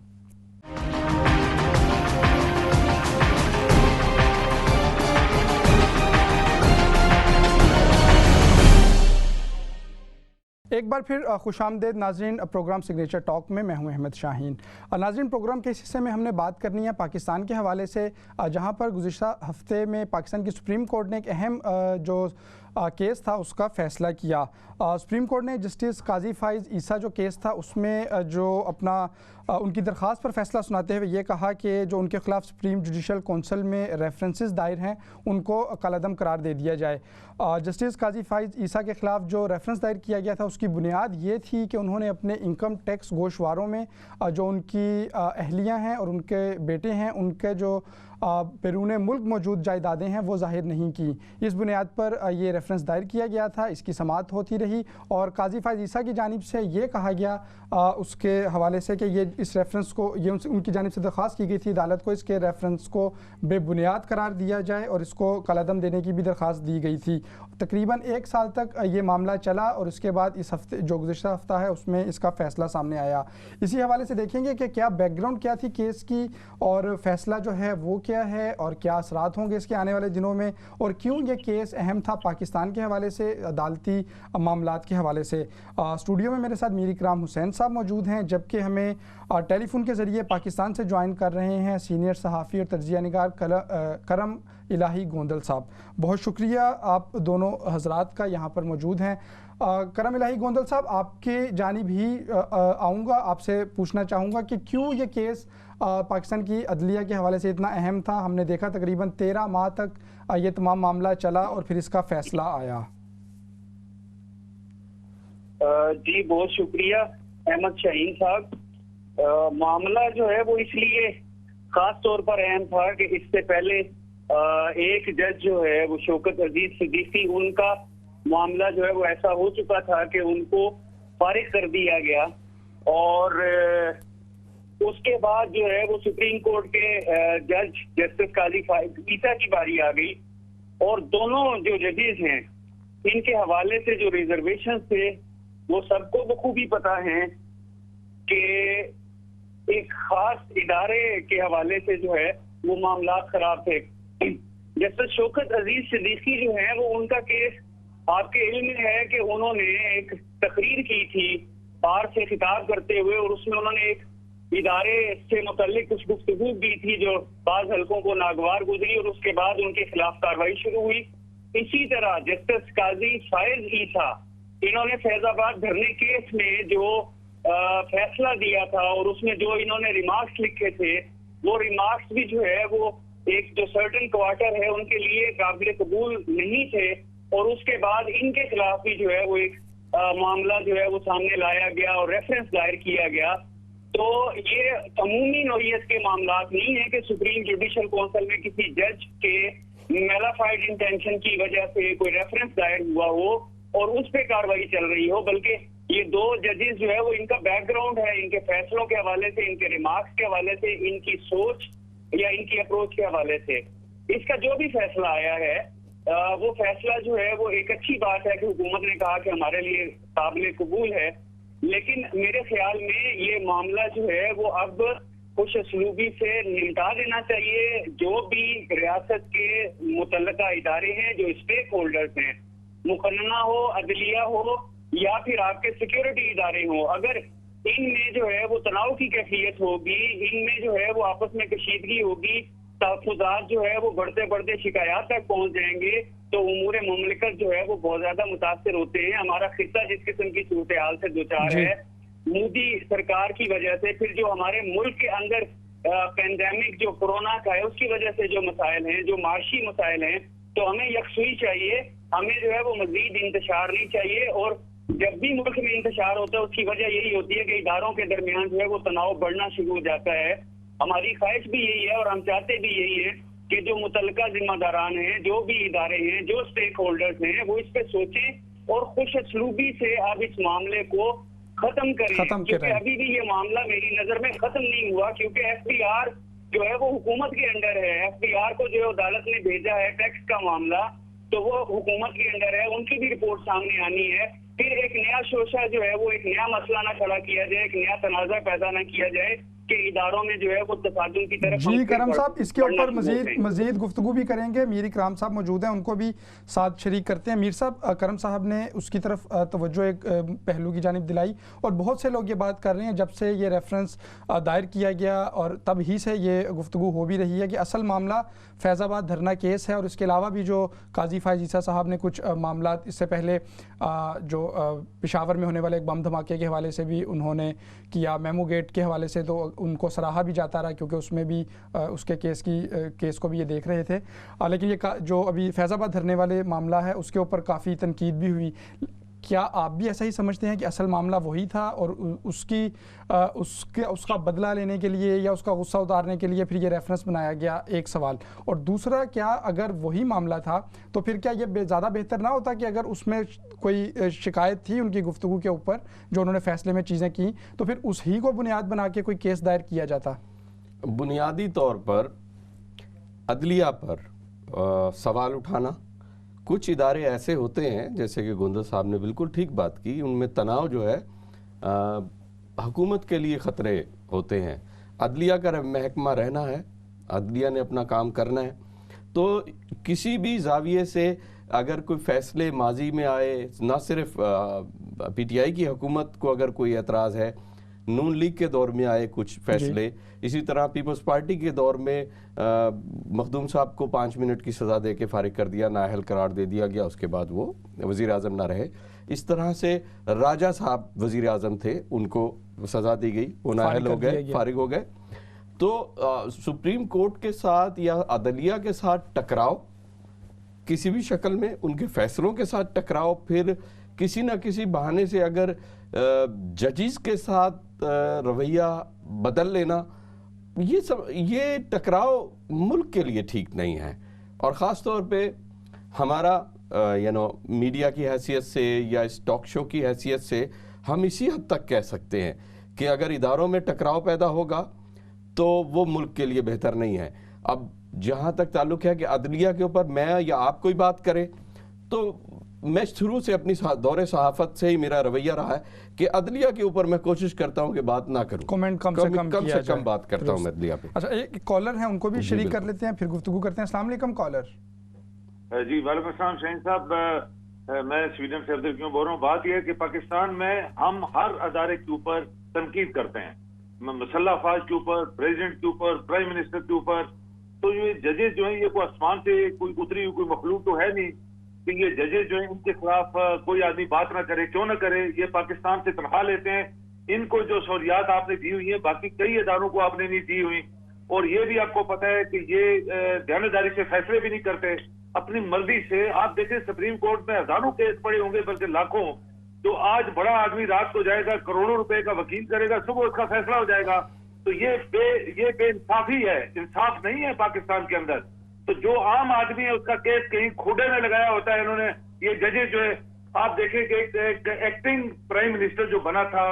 एक बार फिर खुशामदेद नाजरीन प्रोग्राम सिग्नेचर टॉक में। मैं हूं अहमद शाहीन। नाजरीन, प्रोग्राम के इस हिस्से में हमने बात करनी है पाकिस्तान के हवाले से, जहां पर गुज़िश्ता हफ्ते में पाकिस्तान की सुप्रीम कोर्ट ने एक अहम जो केस था उसका फ़ैसला किया। सुप्रीम कोर्ट ने जस्टिस काजी फाइज़ ईसा जो केस था उसमें जो अपना उनकी दरख्वास्त पर फैसला सुनाते हुए ये कहा कि जो उनके ख़िलाफ़ सुप्रीम जुडिशल कौंसिल में रेफरेंसेस दायर हैं उनको कलअदम करार दे दिया जाए। जस्टिस काजी फाइज़ ईसा के ख़िलाफ़ जो रेफरेंस दायर किया गया था उसकी बुनियाद ये थी कि उन्होंने अपने इनकम टैक्स गोशवारों में जो उनकी अहलियाँ हैं और उनके बेटे हैं उनके जो बैरून मुल्क मौजूद जायदादें हैं वो ज़ाहिर नहीं की। इस बुनियाद पर ये रेफरेंस दायर किया गया था, इसकी समाअत होती रही और काजी फाइज़ ईसा की जानिब से ये कहा गया उसके हवाले से कि ये इस रेफरेंस को, ये उनकी जानिब से दरख्वास्त की गई थी अदालत को, इसके रेफरेंस को बेबुनियाद करार दिया जाए और इसको कलअदम देने की भी दरख्वास्त दी गई थी। तकरीबन 1 साल तक ये मामला चला और इसके बाद इस हफ्ते जो गुज़िश्ता हफ्ता है उसमें इसका फ़ैसला सामने आया। इसी हवाले से देखेंगे कि क्या बैकग्राउंड क्या थी केस की और फ़ैसला जो है वो क्या है और क्या असरात होंगे इसके आने वाले दिनों में, और क्यों ये केस अहम था पाकिस्तान के हवाले से, अदालती मामलात के हवाले से। स्टूडियो में मेरे साथ मीर इकराम हुसैन साहब मौजूद हैं, जबकि हमें टेलीफोन के ज़रिए पाकिस्तान से ज्वाइन कर रहे हैं सीनियर सहाफ़ी और तज्ज़िया निगार करम इलाही गोंदल साहब। बहुत शुक्रिया आप दोनों हजरात का यहाँ पर मौजूद हैं। करम इलाही गोंदल साहब, आपके जानिब ही आऊँगा, आपसे पूछना चाहूँगा कि क्यों ये केस पाकिस्तान की अदलिया के हवाले से इतना अहम था। हमने देखा तकरीबन 13 माह तक ये तमाम मामला चला और फिर इसका फ़ैसला आया। जी बहुत शुक्रिया अहमद शाहीन साहब। मामला जो है वो इसलिए खास तौर पर अहम था कि इससे पहले एक जज जो है वो शौकत अजीज सिद्दीकी, उनका मामला जो है वो ऐसा हो चुका था कि उनको फारिग कर दिया गया और उसके बाद जो है वो सुप्रीम कोर्ट के जज जस्टिस काजी ईसा की बारी आ गई, और दोनों जो जजेस हैं इनके हवाले से जो रिजर्वेशन थे वो सबको बखूबी पता है कि एक खास इदारे के हवाले से जो है वो मामला खराब थे। जस्टिस शौकत अजीज सिद्दीकी जो है वो उनका केस आपके इल्म में है कि उन्होंने एक तकरीर की थी बार से खिताब करते हुए, और उसमें उन्होंने एक इदारे से मुतल्लिक कुछ गुफ्तगू दी थी जो बाज हल्कों को नागवार गुजरी, और उसके बाद उनके खिलाफ कार्रवाई शुरू हुई। इसी तरह जस्टिस काजी फायज ईसा, इन्होंने फैजाबाद धरने केस में जो फैसला दिया था और उसमें जो इन्होंने रिमार्क्स लिखे थे, वो रिमार्क्स भी जो है वो एक जो सर्टेन क्वार्टर है उनके लिए काबिल कबूल नहीं थे, और उसके बाद इनके खिलाफ भी जो है वो एक मामला जो है वो सामने लाया गया और रेफरेंस दायर किया गया। तो ये अमूमी नौइयत के मामला नहीं है कि सुप्रीम जुडिशल काउंसिल में किसी जज के मेलाफाइड इंटेंशन की वजह से कोई रेफरेंस दायर हुआ हो और उस पे कार्रवाई चल रही हो, बल्कि ये दो जजेस जो है वो इनका बैकग्राउंड है, इनके फैसलों के हवाले से, इनके रिमार्क्स के हवाले से, इनकी सोच या इनकी अप्रोच के हवाले से इसका जो भी फैसला आया है वो फैसला जो है वो एक अच्छी बात है कि हुकूमत ने कहा कि हमारे लिए काबिल कबूल है। लेकिन मेरे ख्याल में ये मामला जो है वो अब खुश असलूबी से निपटा देना चाहिए। जो भी रियासत के मुतल्लिका इदारे हैं, जो स्टेक होल्डर्स हैं, मुकन्ना हो, अदलिया हो या फिर आपके सिक्योरिटी इदारे हो, अगर इनमें जो है वो तनाव की कैफियत होगी, इनमें जो है वो आपस में कशीदगी होगी, तहफ़्फ़ुज़ात जो है वो बढ़ते बढ़ते शिकायत तक पहुंच जाएंगे, तो उमूर मुमलिकत जो है वो बहुत ज्यादा मुतासर होते हैं। हमारा खित्ता जिस किस्म की सूरत हाल से दुचार है मोदी सरकार की वजह से, फिर जो हमारे मुल्क के अंदर पेंडेमिक जो कोरोना का है उसकी वजह से जो मसाइल हैं, जो माशी मसाइल हैं, तो हमें यकसुई चाहिए, हमें जो है वो मजीद इंतशार नहीं चाहिए। और जब भी मुल्क में इंतशार होता है उसकी वजह यही होती है कि इदारों के दरमियान जो है वो तनाव बढ़ना शुरू हो जाता है। हमारी ख्वाहिश भी यही है और हम चाहते भी यही है कि जो मुतल्लिका जिम्मेदारान हैं, जो भी इदारे हैं, जो स्टेक होल्डर्स हैं, वो इस पे सोचें और खुश असलूबी से आप इस मामले को खत्म करें, क्योंकि अभी भी ये मामला मेरी नजर में खत्म नहीं हुआ, क्योंकि एफबीआर जो है वो हुकूमत के अंडर है। एफबीआर को जो अदालत ने भेजा है टैक्स का मामला, तो वो हुकूमत के अंडर है, उनकी भी रिपोर्ट सामने आनी है। फिर एक नया शोशा जो है वो एक नया मसला ना खड़ा किया जाए, एक नया तनाज़ा पैदा ना किया जाए कि इदारों में जो है वो तसादुम की तरफ। जी करम साहब, इसके ऊपर मजीद गुफ्तगू भी करेंगे। मीर इकराम साहब मौजूद हैं, उनको भी साथ शरीक करते हैं। मीर साहब, करम साहब ने उसकी तरफ तवज्जो एक पहलू की जानिब दिलाई, और बहुत से लोग ये बात कर रहे हैं जब से ये रेफरेंस दायर किया गया और तब ही से ये गुफ्तगू हो भी रही है कि असल मामला फैज़ाबाद धरना केस है, और इसके अलावा भी जो काजी फायज ईसा साहब ने कुछ मामला इससे पहले जो पेशावर में होने वाले एक बम धमाके के हवाले से भी उन्होंने किया, मेमो गेट के हवाले से तो उनको सराहा भी जाता रहा, क्योंकि उसमें भी उसके केस को भी ये देख रहे थे। लेकिन ये जो अभी फैज़ाबाद धरने वाले मामला है उसके ऊपर काफ़ी तनकीद भी हुई। क्या आप भी ऐसा ही समझते हैं कि असल मामला वही था और उसका बदला लेने के लिए या उसका गुस्सा उतारने के लिए फिर ये रेफरेंस बनाया गया? एक सवाल। और दूसरा, क्या अगर वही मामला था तो फिर क्या ये ज़्यादा बेहतर ना होता कि अगर उसमें कोई शिकायत थी उनकी गुफ्तगू के ऊपर जो उन्होंने फैसले में चीज़ें की, तो फिर उस ही को बुनियाद बना के कोई केस दायर किया जाता? बुनियादी तौर पर अदलिया पर सवाल उठाना, कुछ इदारे ऐसे होते हैं जैसे कि गुंदर साहब ने बिल्कुल ठीक बात की, उनमें तनाव जो है हुकूमत के लिए ख़तरे होते हैं। अदलिया का महकमा रहना है, अदलिया ने अपना काम करना है, तो किसी भी जाविये से अगर कोई फ़ैसले माजी में आए, ना सिर्फ पीटीआई की हुकूमत को अगर कोई एतराज़ है, नून लीग के दौर में आए कुछ फैसले, इसी तरह पीपल्स पार्टी के दौर में मखदूम साहब को 5 मिनट की सज़ा दे के फारिग कर दिया, नाअहल करार दे दिया गया, उसके बाद वो वज़ीर आज़म ना रहे। इस तरह से राजा साहब वज़ीर आज़म थे, उनको सज़ा दी गई, वो नाअहल हो गए, फारिग हो गए। तो सुप्रीम कोर्ट के साथ या अदलिया के साथ टकराव, किसी भी शक्ल में उनके फैसलों के साथ टकराव, फिर किसी न किसी बहाने से अगर जजिस के साथ रवैया बदल लेना, ये टकराव मुल्क के लिए ठीक नहीं है। और ख़ास तौर पे हमारा मीडिया की हैसियत से या इस टॉक शो की हैसियत से हम इसी हद तक कह सकते हैं कि अगर इदारों में टकराव पैदा होगा तो वो मुल्क के लिए बेहतर नहीं है। अब जहां तक ताल्लुक है कि अदलिया के ऊपर मैं या आप कोई बात करें, तो मैं शुरू से अपनी दौरे सहाफत से ही मेरा रवैया रहा है कि अदलिया के ऊपर मैं कोशिश करता हूं कि बात ना करूं, कमेंट कम से कम बात करता हूं मैं अदलिया पे। अच्छा, एक कॉलर है, उनको भी शरीक कर लेते हैं, फिर गुफ्तगू करते हैं। अस्सलाम वालेकुम कॉलर। जी वालेकुम अस्सलाम शाहीन साहब, मैं स्वीडन से अब्दुल क्यों बोल रहा हूँ। बात यह है कि पाकिस्तान में हम हर अदारे के ऊपर तनकीद करते हैं, मसल्ह अफवाज के ऊपर, प्रेसिडेंट के ऊपर, प्राइम मिनिस्टर के ऊपर। तो ये जजेस जो है ये कोई आसमान से कोई उतरी हुई कोई मखलूक तो है नहीं कि ये जजेस जो है इनके खिलाफ कोई आदमी बात ना करे। क्यों ना करे, ये पाकिस्तान से तनख्वाह लेते हैं। इनको जो सहूलियात आपने दी हुई है बाकी कई इदारों को आपने नहीं दी हुई। और ये भी आपको पता है कि ये दयानतदारी से फैसले भी नहीं करते, अपनी मर्जी से। आप देखें सुप्रीम कोर्ट में हजारों केस पड़े होंगे, बल्कि लाखों। तो आज बड़ा आदमी रात को जाएगा, करोड़ों रुपए का वकील करेगा, सुबह उसका फैसला हो जाएगा। तो ये बेइंसाफी है, इंसाफ नहीं है पाकिस्तान के अंदर। तो जो आम आदमी है उसका केस कहीं खुडे में लगाया होता है इन्होंने। ये जजेस जो है, आप देखें कि एक एक्टिंग प्राइम मिनिस्टर जो बना था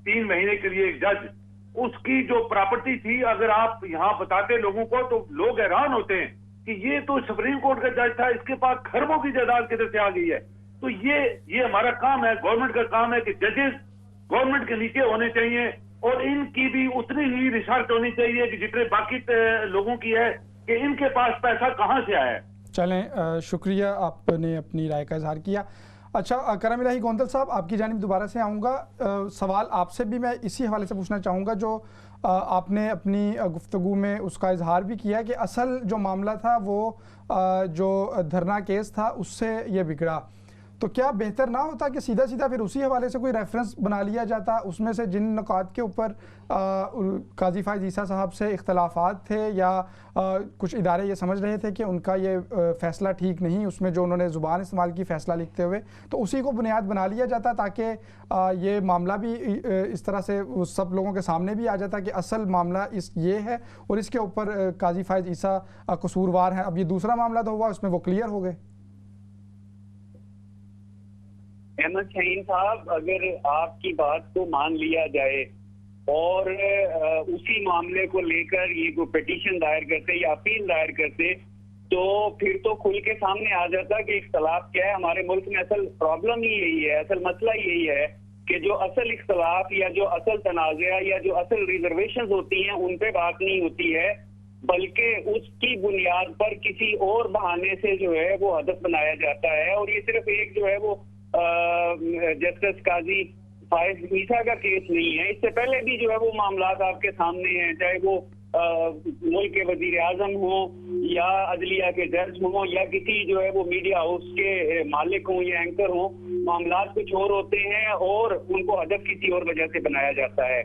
3 महीने के लिए, एक जज, उसकी जो प्रॉपर्टी थी अगर आप यहाँ बताते लोगों को तो लोग हैरान होते हैं कि ये तो सुप्रीम कोर्ट का जज था, इसके पास खरबों की जायदाद किधर से आ गई है। तो ये हमारा काम है, गवर्नमेंट का काम है कि जजेस गवर्नमेंट के नीचे होने चाहिए और इनकी भी उतनी ही रिसर्च होनी चाहिए कि जितने बाकी लोगों की है, कि इनके पास पैसा कहां से आया है। चलें, शुक्रिया, आपने अपनी राय का इजहार किया। अच्छा, करम इलाही गोंदल साहब, आपकी जानिब दोबारा से आऊँगा। सवाल आपसे भी मैं इसी हवाले से पूछना चाहूँगा जो आपने अपनी गुफ्तगू में उसका इजहार भी किया कि असल जो मामला था वो जो धरना केस था उससे ये बिगड़ा। तो क्या बेहतर ना होता कि सीधा सीधा फिर उसी हवाले से कोई रेफरेंस बना लिया जाता, उसमें से जिन नुकात के ऊपर काजी फायज़ ईसा साहब से इख्तलाफात थे या कुछ इदारे ये समझ रहे थे कि उनका ये फ़ैसला ठीक नहीं, उसमें जो उन्होंने ज़ुबान इस्तेमाल की फ़ैसला लिखते हुए, तो उसी को बुनियाद बना लिया जाता ताकि ये मामला भी इस तरह से सब लोगों के सामने भी आ जाता कि असल मामला ये है और इसके ऊपर काजी फायज़ ईसा कसूरवार हैं। अब ये दूसरा मामला तो हुआ, उसमें वो क्लियर हो गए। अहमद शाहीन साहब, अगर आपकी बात को मान लिया जाए और उसी मामले को लेकर ये कोई पिटीशन दायर करते या अपील दायर करते तो फिर तो खुल के सामने आ जाता कि इख्तलाफ क्या है। हमारे मुल्क में असल प्रॉब्लम ही यही है, असल मसला यही है कि जो असल इख्तलाफ या जो असल तनाज़ा या जो असल रिजर्वेशन होती हैं उन पे बात नहीं होती है, बल्कि उसकी बुनियाद पर किसी और बहाने से जो है वो हदफ बनाया जाता है। और ये सिर्फ एक जो है वो जस्टिस काजी फायज़ ईसा का केस नहीं है, इससे पहले भी जो है वो मामलात आपके सामने हैं, चाहे वो मुल्क के वजीर आजम हो या अदलिया के जज हो या किसी जो है वो मीडिया हाउस के मालिक हो या एंकर हो। मामलात कुछ और होते हैं और उनको हदफ किसी और वजह से बनाया जाता है।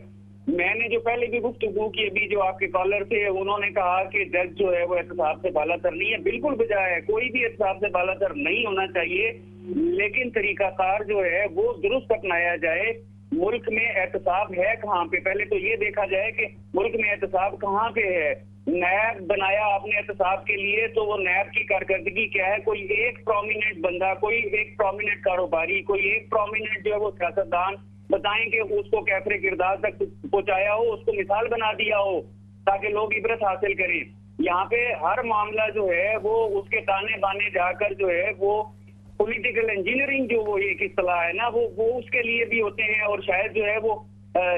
मैंने जो पहले भी गुफ्तगू की, अभी जो आपके कॉलर थे उन्होंने कहा कि जज जो है वो एहतसाब से बालातर नहीं है, बिल्कुल बजाय है, कोई भी एहतसाब से बालातर नहीं होना चाहिए, लेकिन तरीकाकार जो है वो दुरुस्त अपनाया जाए। मुल्क में एहतसाब है कहाँ पे, पहले तो ये देखा जाए कि मुल्क में एहतसाब कहाँ पे है। नैब बनाया आपने एहतसाब के लिए, तो वो नैब की कारकर्दगी क्या है? कोई एक प्रोमिनेंट बंदा, कोई एक प्रोमिनेंट कारोबारी, कोई एक प्रोमिनेंट जो है वो सियासतदान बताएं कि उसको कैफरे किरदार तक पहुंचाया हो, उसको मिसाल बना दिया हो ताकि लोग इबरत हासिल करें। यहाँ पे हर मामला जो है वो उसके ताने बाने जाकर जो है वो पॉलिटिकल इंजीनियरिंग जो वो एक इस्तेलाह है ना, वो उसके लिए भी होते हैं। और शायद जो है वो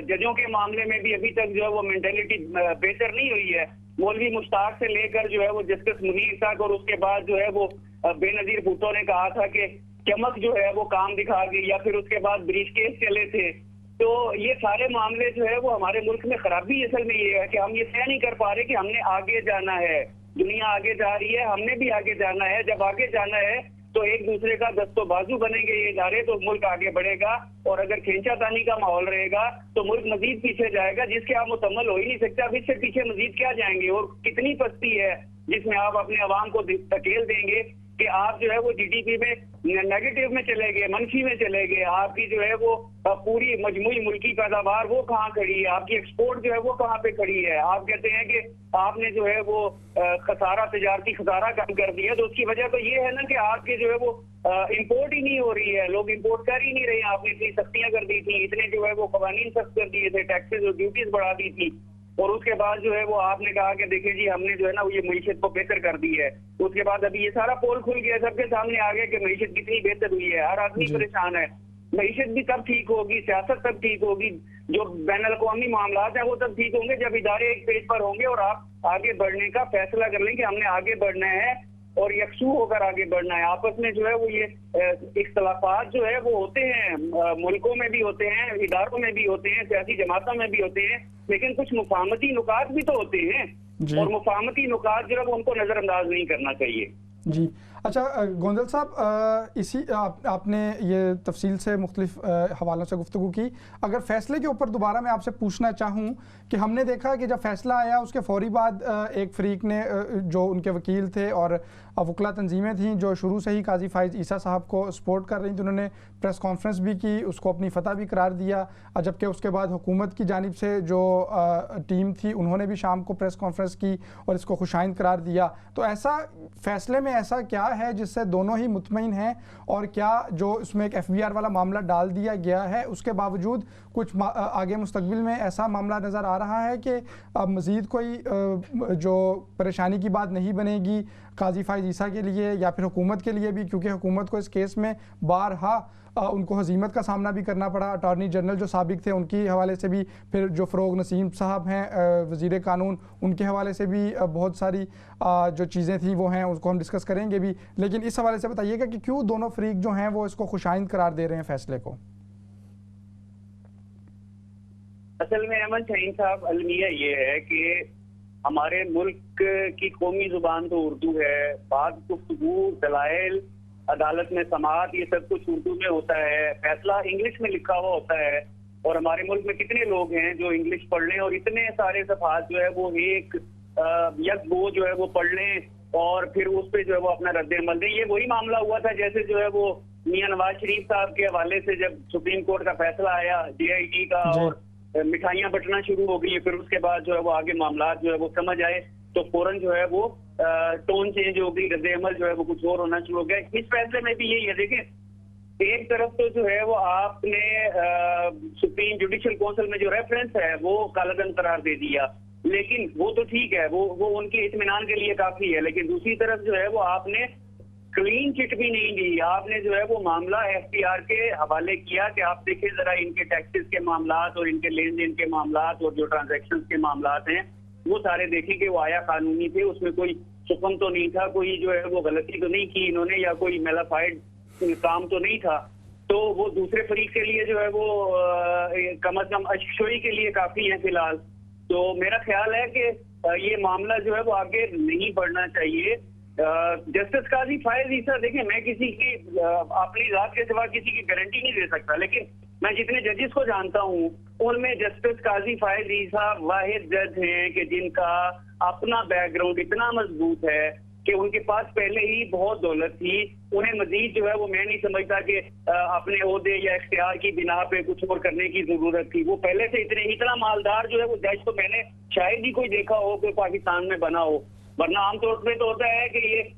जजों के मामले में भी अभी तक जो है वो मेंटेलिटी बेहतर नहीं हुई है। मौलवी मुश्ताक से लेकर जो है वो जस्टिस मुनीर तक, और उसके बाद जो है वो बेनजीर भुट्टो ने कहा था कि चमक जो है वो काम दिखा गई, या फिर उसके बाद ब्रीफ केस चले थे। तो ये सारे मामले जो है वो हमारे मुल्क में खराबी असल में ये है कि हम ये तय नहीं कर पा रहे कि हमने आगे जाना है। दुनिया आगे जा रही है, हमने भी आगे जाना है। जब आगे जाना है तो एक दूसरे का दस्तो बाजू बनेंगे ये इदारे, तो मुल्क आगे बढ़ेगा। और अगर खींचातानी का माहौल रहेगा तो मुल्क मजीद पीछे जाएगा, जिसके आप मुकम्मल हो ही नहीं सकते। अब इससे पीछे मजीद क्या जाएंगे? और कितनी पस्ती है जिसमें आप अपने अवाम को धकेल देंगे कि आप जो है वो जीडीपी में नेगेटिव में चले गए, मनफी में चले गए, आपकी जो है वो पूरी मजमूई मुल्की पैदावार वो कहाँ खड़ी है, आपकी एक्सपोर्ट जो है वो कहाँ पे खड़ी है। आप कहते हैं कि आपने जो है वो खसारा, तजारती खसारा कम कर दिया, तो उसकी वजह तो ये है ना कि आपके जो है वो इंपोर्ट ही नहीं हो रही है, लोग इंपोर्ट कर ही नहीं रहे। आपने इतनी सख्तियां कर दी थी, इतने जो है वो कवानीन सख्त कर दिए थे, टैक्सेस और ड्यूटीज बढ़ा दी थी, और उसके बाद जो है वो आपने कहा कि देखिए जी हमने जो है ना ये मईशत को बेहतर कर दी है। उसके बाद अभी ये सारा पोल खुल गया, सबके सामने आ गया कि मईशत कितनी बेहतर हुई है, हर आदमी परेशान है। मईशत भी तब ठीक होगी, सियासत तब ठीक होगी, जो बैन अल-अक़वामी मामलात हैं वो तब ठीक होंगे जब इदारे एक पेज पर होंगे और आप आगे बढ़ने का फैसला कर लें कि हमने आगे बढ़ना है और यकसू होकर आगे बढ़ना है। आपस में जो है वो ये इख्तलाफात जो है वो होते हैं, मुल्कों में भी होते हैं, इदारों में भी होते हैं, सियासी जमातों में भी होते हैं, लेकिन कुछ मुफाहमती नुकात भी तो होते हैं, और मुफाहमती नुकात जो है वो उनको नजरअंदाज नहीं करना चाहिए। जी अच्छा गोंदल साहब, आपने ये तफसील से मुख्तलिफ हवालों से गुफ्तगू की। अगर फैसले के ऊपर दोबारा मैं आपसे पूछना चाहूँ कि हमने देखा कि जब फैसला आया उसके फौरी बाद एक फरीक ने, जो उनके वकील थे और वकला तंजीमें थीं जो शुरू से ही काजी फाइज ईसा साहब को सपोर्ट कर रही थी, उन्होंने प्रेस कॉन्फ्रेंस भी की, उसको अपनी फतह भी करार दिया, जबकि उसके बाद हुकूमत की जानिब से जो टीम थी उन्होंने भी शाम को प्रेस कॉन्फ्रेंस की और इसको खुशाइंद करार दिया। तो ऐसा फैसले में ऐसा क्या है जिससे दोनों ही मुतमईन हैं, और क्या जो इसमें एक FBR वाला मामला डाल दिया गया है उसके बावजूद कुछ आगे मुस्तकबिल में ऐसा मामला नज़र आ रहा है कि मज़ीद कोई जो परेशानी की बात नहीं बनेगी काजी फाइज ईसा के लिए या फिर हुकूमत के लिए भी, क्योंकि हुकूमत को इस केस में बारहा उनको हजीमत का सामना भी करना पड़ा। अटॉर्नी जनरल जो साबिक थे उनके हवाले से भी, फिर जो फ़रोग नसीम साहब हैं वज़ीर कानून, उनके हवाले से भी बहुत सारी जो चीज़ें थी वो हैं, उसको हम डिस्कस करेंगे भी। लेकिन इस हवाले से बताइएगा कि क्यों दोनों फरीक जो हैं वो इसको खुशाइंद करार दे रहे हैं फैसले को। असल में अहमद शाहीन साहब, अलमिया ये है कि हमारे मुल्क की कौमी जुबान तो उर्दू है, बात गुफ्तगू, दलाइल, अदालत में समाअत, ये सब कुछ उर्दू में होता है, फैसला इंग्लिश में लिखा हुआ होता है। और हमारे मुल्क में कितने लोग हैं जो इंग्लिश पढ़ लें और इतने सारे सफ़हात जो है वो एक वो जो है वो पढ़ लें और फिर उस पर जो है वो अपना रद्द अमल दें। ये वही मामला हुआ था जैसे जो है वो मियां नवाज शरीफ साहब के हवाले से जब सुप्रीम कोर्ट का फैसला आया DIT का और मिठाइयाँ बंटना शुरू हो गई, फिर उसके बाद जो है वो आगे मामला जो है वो समझ आए तो फौरन जो है वो टोन चेंज हो गई, रद्द अमल जो है वो कुछ और होना शुरू हो गया। इस फैसले में भी यही है। देखें, एक तरफ तो जो है वो आपने सुप्रीम जुडिशियल काउंसिल में जो रेफरेंस है वो कालादम करार दे दिया, लेकिन वो तो ठीक है, वो उनके इत्मीनान के लिए काफी है। लेकिन दूसरी तरफ जो है वो आपने क्लीन चिट भी नहीं दी, आपने जो है वो मामला FBR के हवाले किया कि आप देखें जरा इनके टैक्सेस के मामलात और इनके लेन देन के मामलात और जो ट्रांजैक्शंस के मामलात हैं वो सारे देखें कि वो आया कानूनी थे, उसमें कोई सुकम तो नहीं था, कोई जो है वो गलती तो नहीं की इन्होंने या कोई मेलाफाइड काम तो नहीं था। तो वो दूसरे फरीक के लिए जो है वो कम अज कम अशोई के लिए काफी है फिलहाल। तो मेरा ख्याल है कि ये मामला जो है वो आगे नहीं बढ़ना चाहिए। जस्टिस काजी फाइज ईसा, देखिए मैं किसी की अपनी जात के सिवा किसी की गारंटी नहीं दे सकता, लेकिन मैं जितने जजेस को जानता हूँ उनमें जस्टिस काजी फाइज ईसा वाहिद जज हैं कि जिनका अपना बैकग्राउंड इतना मजबूत है कि उनके पास पहले ही बहुत दौलत थी, उन्हें मजीद जो है वो मैं नहीं समझता कि अपने ओहदे या इख्तियार की बिना पे कुछ और करने की जरूरत थी। वो पहले से इतना मालदार जो है वो जज तो मैंने शायद ही कोई देखा हो कि पाकिस्तान में बना हो, वरना आमतौर पर तो होता है कि ये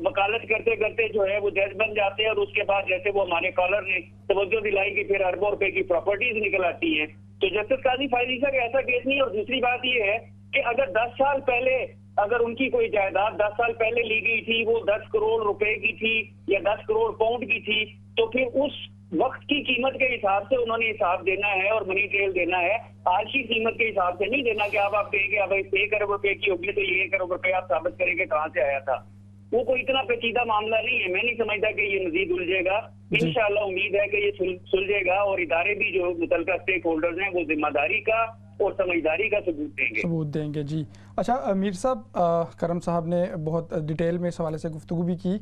वकालत करते करते जो है वो जज बन जाते हैं और उसके बाद जैसे वो हमारे कॉलर ने तवज्जो दिलाई कि फिर अरबों रुपए की प्रॉपर्टीज निकल आती हैं। तो जस्टिस काजी फाइज ईसा का ऐसा केस नहीं। और दूसरी बात ये है कि अगर 10 साल पहले अगर उनकी कोई जायदाद 10 साल पहले ली गई थी, वो 10 करोड़ रुपए की थी या 10 करोड़ पाउंड की थी, तो फिर उस वक्त की कीमत के हिसाब से उन्होंने हिसाब देना है और मनी ट्रेल देना है। आज की कीमत के हिसाब से नहीं देना कि अब आप कहेंगे अब 1 करोड़ रुपए की होगी तो ये 1 करोड़ रुपए आप साबित करेंगे कहाँ से आया था। वो कोई इतना पेचीदा मामला नहीं है। मैं नहीं समझता कि ये मजीद उलझेगा। इंशाअल्लाह उम्मीद है कि ये सुलझेगा और इदारे भी जो मुतल्लिका स्टेक होल्डर्स हैं वो जिम्मेदारी का और समझदारी का सबूत देंगे जी। अच्छा मीर साहब, करम साहब ने बहुत डिटेल में इस हवाले से गुफ्तगू भी की।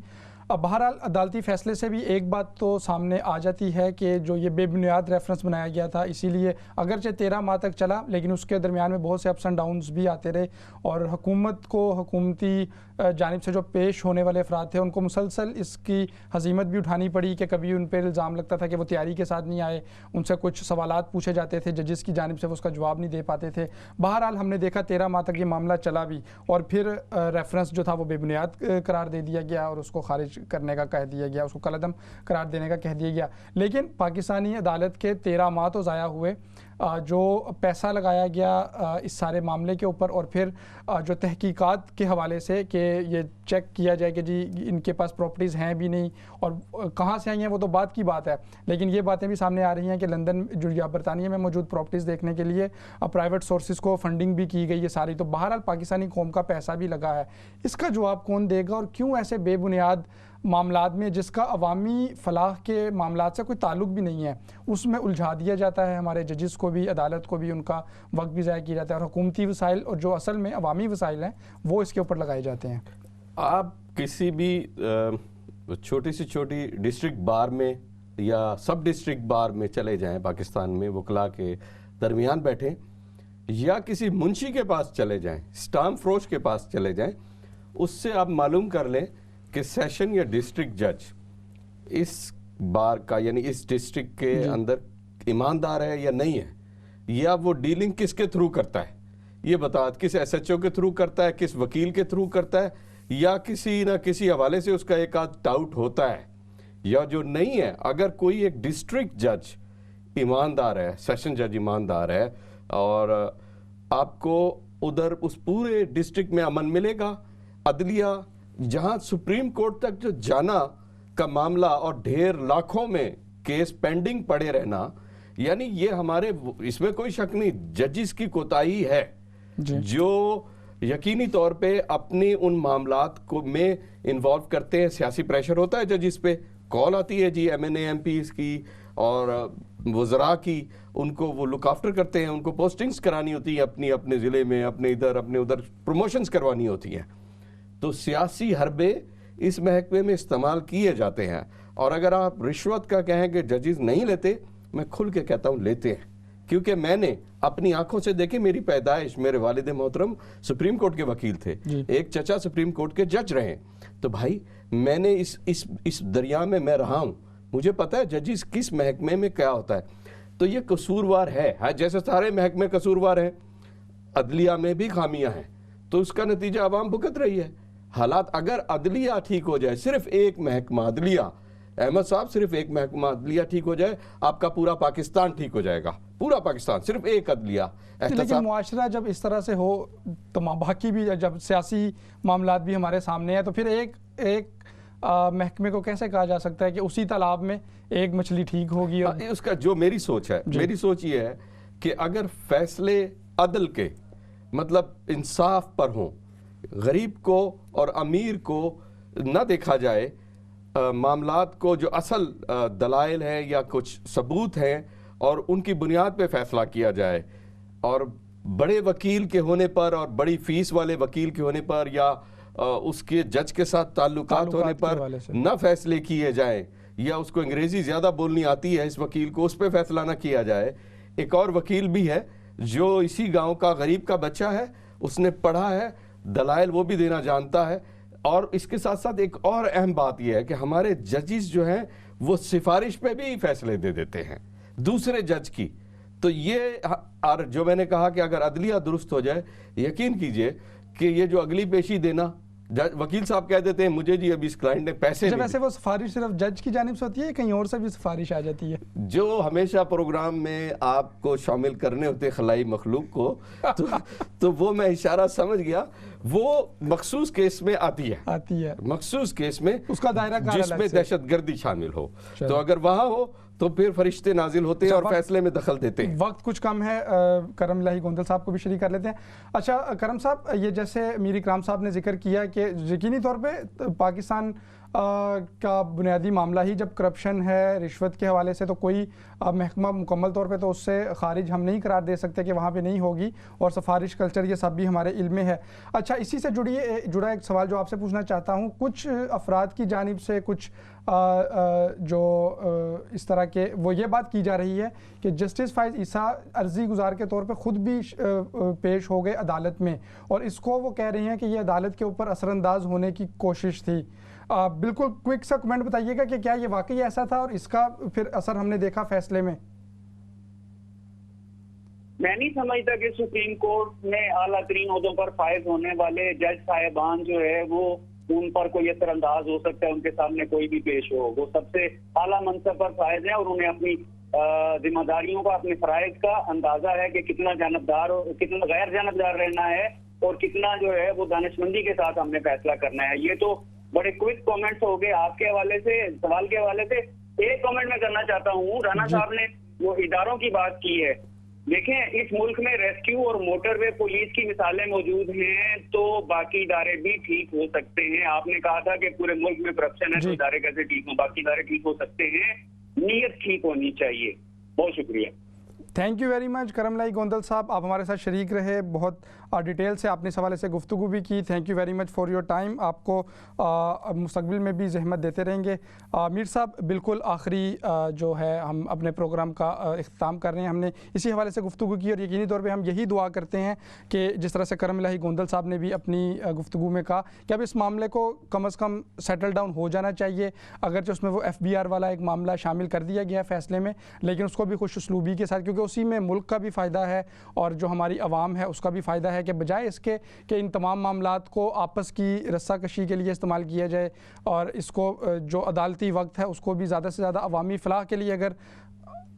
बहरहाल अदालती फ़ैसले से भी एक बात तो सामने आ जाती है कि जो ये बेबुनियाद रेफरेंस बनाया गया था, इसीलिए अगरचे 13 माह तक चला, लेकिन उसके दरमियान में बहुत से अप्स एंड डाउन्स भी आते रहे और हुकूमत को हुकूमती जानिब से जो पेश होने वाले अफराद थे उनको मुसलसल इसकी हजीमत भी उठानी पड़ी कि कभी उन पर इल्ज़ाम लगता था कि वो तैयारी के साथ नहीं आए, उनसे कुछ सवालात पूछे जाते थे, जजेस की जानिब से वो उसका जवाब नहीं दे पाते थे। बहरहाल हमने देखा 13 माह तक ये मामला चला भी और फिर रेफरेंस जो था वो बेबुनियाद करार दे दिया गया और उसको खारिज करने का कह दिया गया, उसको कलअदम करार देने का कह दिया गया। लेकिन पाकिस्तानी अदालत के 13 माह तो ज़ाया हुए, जो पैसा लगाया गया इस सारे मामले के ऊपर और फिर जो तहकीकात के हवाले से कि ये चेक किया जाए कि जी इनके पास प्रॉपर्टीज़ हैं भी नहीं और कहाँ से आई हैं वो तो बात की बात है, लेकिन ये बातें भी सामने आ रही हैं कि लंदन जो या बरतानिया में मौजूद प्रॉपर्टीज़ देखने के लिए प्राइवेट सोर्सेज को फंडिंग भी की गई है सारी। तो बहरहाल पाकिस्तानी कौम का पैसा भी लगा है, इसका जवाब कौन देगा और क्यों ऐसे बेबुनियाद मामलात में जिसका अवामी फलाह के मामलात से कोई ताल्लुक भी नहीं है उसमें उलझा दिया जाता है। हमारे जजेस को भी, अदालत को भी उनका वक्त भी ज़ाया किया जाता है और हुकूमती वसाइल और जो असल में अवामी वसाइल हैं वो इसके ऊपर लगाए जाते हैं। आप किसी भी छोटी से छोटी डिस्ट्रिक्ट बार में या सब डिस्ट्रिक्ट बार में चले जाएं, पाकिस्तान में वकला के दरमियान बैठें या किसी मुंशी के पास चले जाएं, स्टाम्प फरोश के पास चले जाएं, उससे आप मालूम कर लें कि सेशन या डिस्ट्रिक्ट जज इस बार का यानी इस डिस्ट्रिक्ट के अंदर ईमानदार है या नहीं है, या वो डीलिंग किसके थ्रू करता है, ये बता, किस एसएचओ के थ्रू करता है, किस वकील के थ्रू करता है, या किसी ना किसी हवाले से उसका एक आध डाउट होता है, या जो नहीं है। अगर कोई एक डिस्ट्रिक्ट जज ईमानदार है, सेशन जज ईमानदार है और आपको उधर उस पूरे डिस्ट्रिक्ट में अमन मिलेगा। अदलिया जहां सुप्रीम कोर्ट तक जो जाना का मामला और ढेर लाखों में केस पेंडिंग पड़े रहना, यानी ये हमारे, इसमें कोई शक नहीं, जजिस की कोताही है जो यकीनी तौर पे अपनी उन मामलात को में इन्वॉल्व करते हैं। सियासी प्रेशर होता है जजिस पे, कॉल आती है जी एमएनए एमपीज की और वज़रा की, उनको वो लुक आफ्टर करते हैं, उनको पोस्टिंग्स करानी होती है अपनी अपने ज़िले में, अपने इधर अपने उधर प्रमोशंस करवानी होती हैं। तो सियासी हरबे इस महकमे में इस्तेमाल किए जाते हैं। और अगर आप रिश्वत का कहें कि जजेस नहीं लेते, मैं खुल के कहता हूं लेते हैं, क्योंकि मैंने अपनी आंखों से देखे। मेरी पैदाइश, मेरे वालिद मोहतरम सुप्रीम कोर्ट के वकील थे, एक चचा सुप्रीम कोर्ट के जज रहे। तो भाई मैंने इस दरिया में मैं रहा हूं, मुझे पता है जजेस किस महकमे में क्या होता है। तो ये कसूरवार है, जैसे सारे महकमे कसूरवार हैं, अदलिया में भी खामियां हैं, तो उसका नतीजा आवाम भुगत रही है। हालात अगर अदलिया ठीक हो जाए, सिर्फ एक महकमा अदलिया, अहमद साहब, सिर्फ एक महकमा अदलिया ठीक हो जाए, आपका पूरा पाकिस्तान ठीक हो जाएगा, पूरा पाकिस्तान, सिर्फ एक अदलिया। लेकिन मुआशरा जब इस तरह से हो तो बाकी भी, जब सियासी मामलात भी हमारे सामने है, तो फिर एक महकमे को कैसे कहा जा सकता है कि उसी तालाब में एक मछली ठीक होगी? और उसका जो मेरी सोच है, मेरी सोच ये है कि अगर फैसले अदल के, मतलब इंसाफ पर हों, गरीब को और अमीर को न देखा जाए, मामलात को जो असल दलाइल है या कुछ सबूत हैं और उनकी बुनियाद पे फैसला किया जाए, और बड़े वकील के होने पर और बड़ी फीस वाले वकील के होने पर या उसके जज के साथ ताल्लुकात होने पर न फैसले किए जाए, या उसको अंग्रेजी ज़्यादा बोलनी आती है इस वकील को, उस पर फैसला न किया जाए। एक और वकील भी है जो इसी गाँव का गरीब का बच्चा है, उसने पढ़ा है, दलाइल वो भी देना जानता है। और इसके साथ साथ एक और अहम बात यह है कि हमारे जजेस जो हैं वो सिफारिश पे भी फैसले दे देते हैं दूसरे जज की। तो ये, और जो मैंने कहा कि अगर अदलिया दुरुस्त हो जाए, यकीन कीजिए कि ये जो अगली पेशी देना, वकील साहब कह देते हैं मुझे जी अभी इस क्लाइंट ने पैसे नहीं। वैसे वो सिफारिश सिर्फ जज की जानिब से होती है, कहीं और से भी सिफारिश आ जाती है? जो हमेशा प्रोग्राम में आपको शामिल करने होते खलाई मखलूक को, तो वो मैं इशारा समझ गया, वो मखसूस केस में आती है मखसूस केस में, उसका दायरा जिसमें दहशतगर्दी शामिल हो, तो अगर वहां हो तो फिर फरिश्ते नाजिल होते हैं और फैसले में दखल देते हैं। वक्त कुछ कम है, करम इलाही गोंदल साहब को भी शरीक कर लेते हैं। अच्छा करम साहब, ये जैसे मीर इकराम साहब ने जिक्र किया कि यकीनी तौर पे पाकिस्तान का बुनियादी मामला ही जब करप्शन है, रिश्वत के हवाले से, तो कोई महकमा मुकम्मल तौर पे तो उससे खारिज हम नहीं करार दे सकते कि वहाँ पे नहीं होगी, और सिफारिश कल्चर ये सब भी हमारे इल्म में है। अच्छा, इसी से जुड़ा एक सवाल जो आपसे पूछना चाहता हूँ, कुछ अफराद की जानिब से कुछ जो इस तरह के वो ये बात की जा रही है कि जस्टिस फाइज ईसा अर्जी गुजार के तौर पे ख़ुद भी पेश हो गए अदालत में, और इसको वो कह रही हैं कि ये अदालत के ऊपर असरअंदाज होने की कोशिश थी। बिल्कुल क्विक सा कमेंट बताइएगा कि क्या ये वाकई ऐसा था और इसका फिर असर हमने देखा फैसले में? मैं नहीं समझता कि सुप्रीम कोर्ट में आला तरीन ओहदों पर फायज होने वाले जज साहिबान जो है वो उन पर कोई असरअंदाज हो सकता है, उनके सामने कोई भी पेश हो। वो सबसे आला मनसब पर फायज हैं और उन्हें अपनी जिम्मेदारियों का, अपने फराइज का अंदाजा है कि कितना जानबदार और कितना गैर जानबदार रहना है और कितना जो है वो दानिशमंदी के साथ हमने फैसला करना है। ये तो बड़े क्विक कमेंट्स हो गए आपके हवाले से, सवाल के हवाले से। एक कमेंट मैं करना चाहता हूँ, राना साहब ने वो इदारों की बात की है। देखें, इस मुल्क में रेस्क्यू और मोटरवे पुलिस की मिसालें मौजूद हैं, तो बाकी इदारे भी ठीक हो सकते हैं। आपने कहा था कि पूरे मुल्क में करप्शन है तो इदारे कैसे ठीक हो, बाकी इदारे ठीक हो सकते हैं, नीयत ठीक होनी चाहिए। बहुत शुक्रिया। Thank you very much Karamlai Gondal साहब, आप हमारे साथ शरीक रहे, बहुत डिटेल से आपने इस हवाले से गुफ्तगू भी की। Thank you very much for your time. आपको मुस्तकबिल में भी जहमत देते रहेंगे। मीर साहब, बिल्कुल आखिरी जो है हम अपने प्रोग्राम का इख्तिताम कर रहे हैं। हमने इसी हवाले से गुफ्तगू की और यकीनी तौर पे हम यही दुआ करते हैं कि जिस तरह से करमलाई गोंदल साहब ने भी अपनी गुफ्तगू में कहा कि अब इस मामले को कम अज़ कम सेटल डाउन हो जाना चाहिए। अगरचे उसमें वो FBR वाला एक मामला शामिल कर दिया गया फ़ैसले में, लेकिन उसको भी खुश उसलूबी के साथ, क्योंकि उसी में मुल्क का भी फ़ायदा है और जो हमारी आवाम है उसका भी फ़ायदा है, कि बजाय इसके कि इन तमाम मामलात को आपस की रस्साकशी के लिए इस्तेमाल किया जाए और इसको जो अदालती वक्त है उसको भी ज़्यादा से ज़्यादा अवामी फ़लाह के लिए, अगर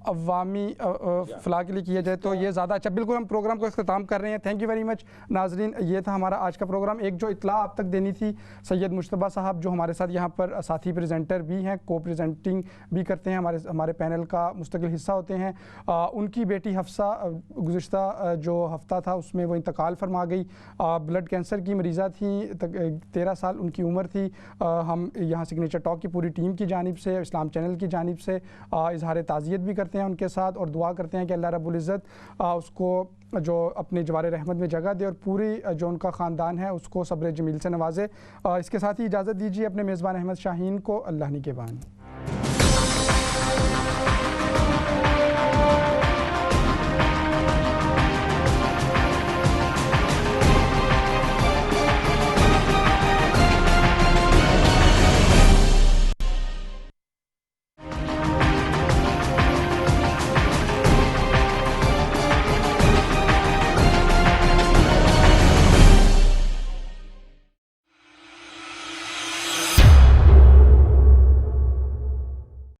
अवामी फ़लाह के लिए किया जाए तो ये ज़्यादा अच्छा। बिल्कुल, हम प्रोग्राम को इख्तिताम कर रहे हैं। थैंक यू वेरी मच नाजरीन, ये था हमारा आज का प्रोग्राम। एक जो इतला आप तक देनी थी, सैयद मुश्तबा साहब जो हमारे साथ यहाँ पर साथी प्रेजेंटर भी हैं, को प्रेजेंटिंग भी करते हैं, हमारे पैनल का मुस्तकिल हिस्सा होते हैं, उनकी बेटी हफ्सा गुज़िश्ता जो हफ्ता था उसमें वो इंतकाल फरमा गई। ब्लड कैंसर की मरीज़ा थी, 13 साल उनकी उम्र थी। हम यहाँ सिग्नेचर टॉक की पूरी टीम की जानिब से, इस्लाम चैनल की जानिब से इजहार ताज़ियत भी करते हैं उनके साथ और दुआ करते हैं कि अल्लाह रब्बुल इज़्ज़त उसको जो अपने जवार रहमत में जगह दे और पूरी जो उनका ख़ानदान है उसको सब्र जमील से नवाजे। इसके साथ ही इजाज़त दीजिए अपने मेज़बान अहमद शाहीन को। अल्लाह निगहबान।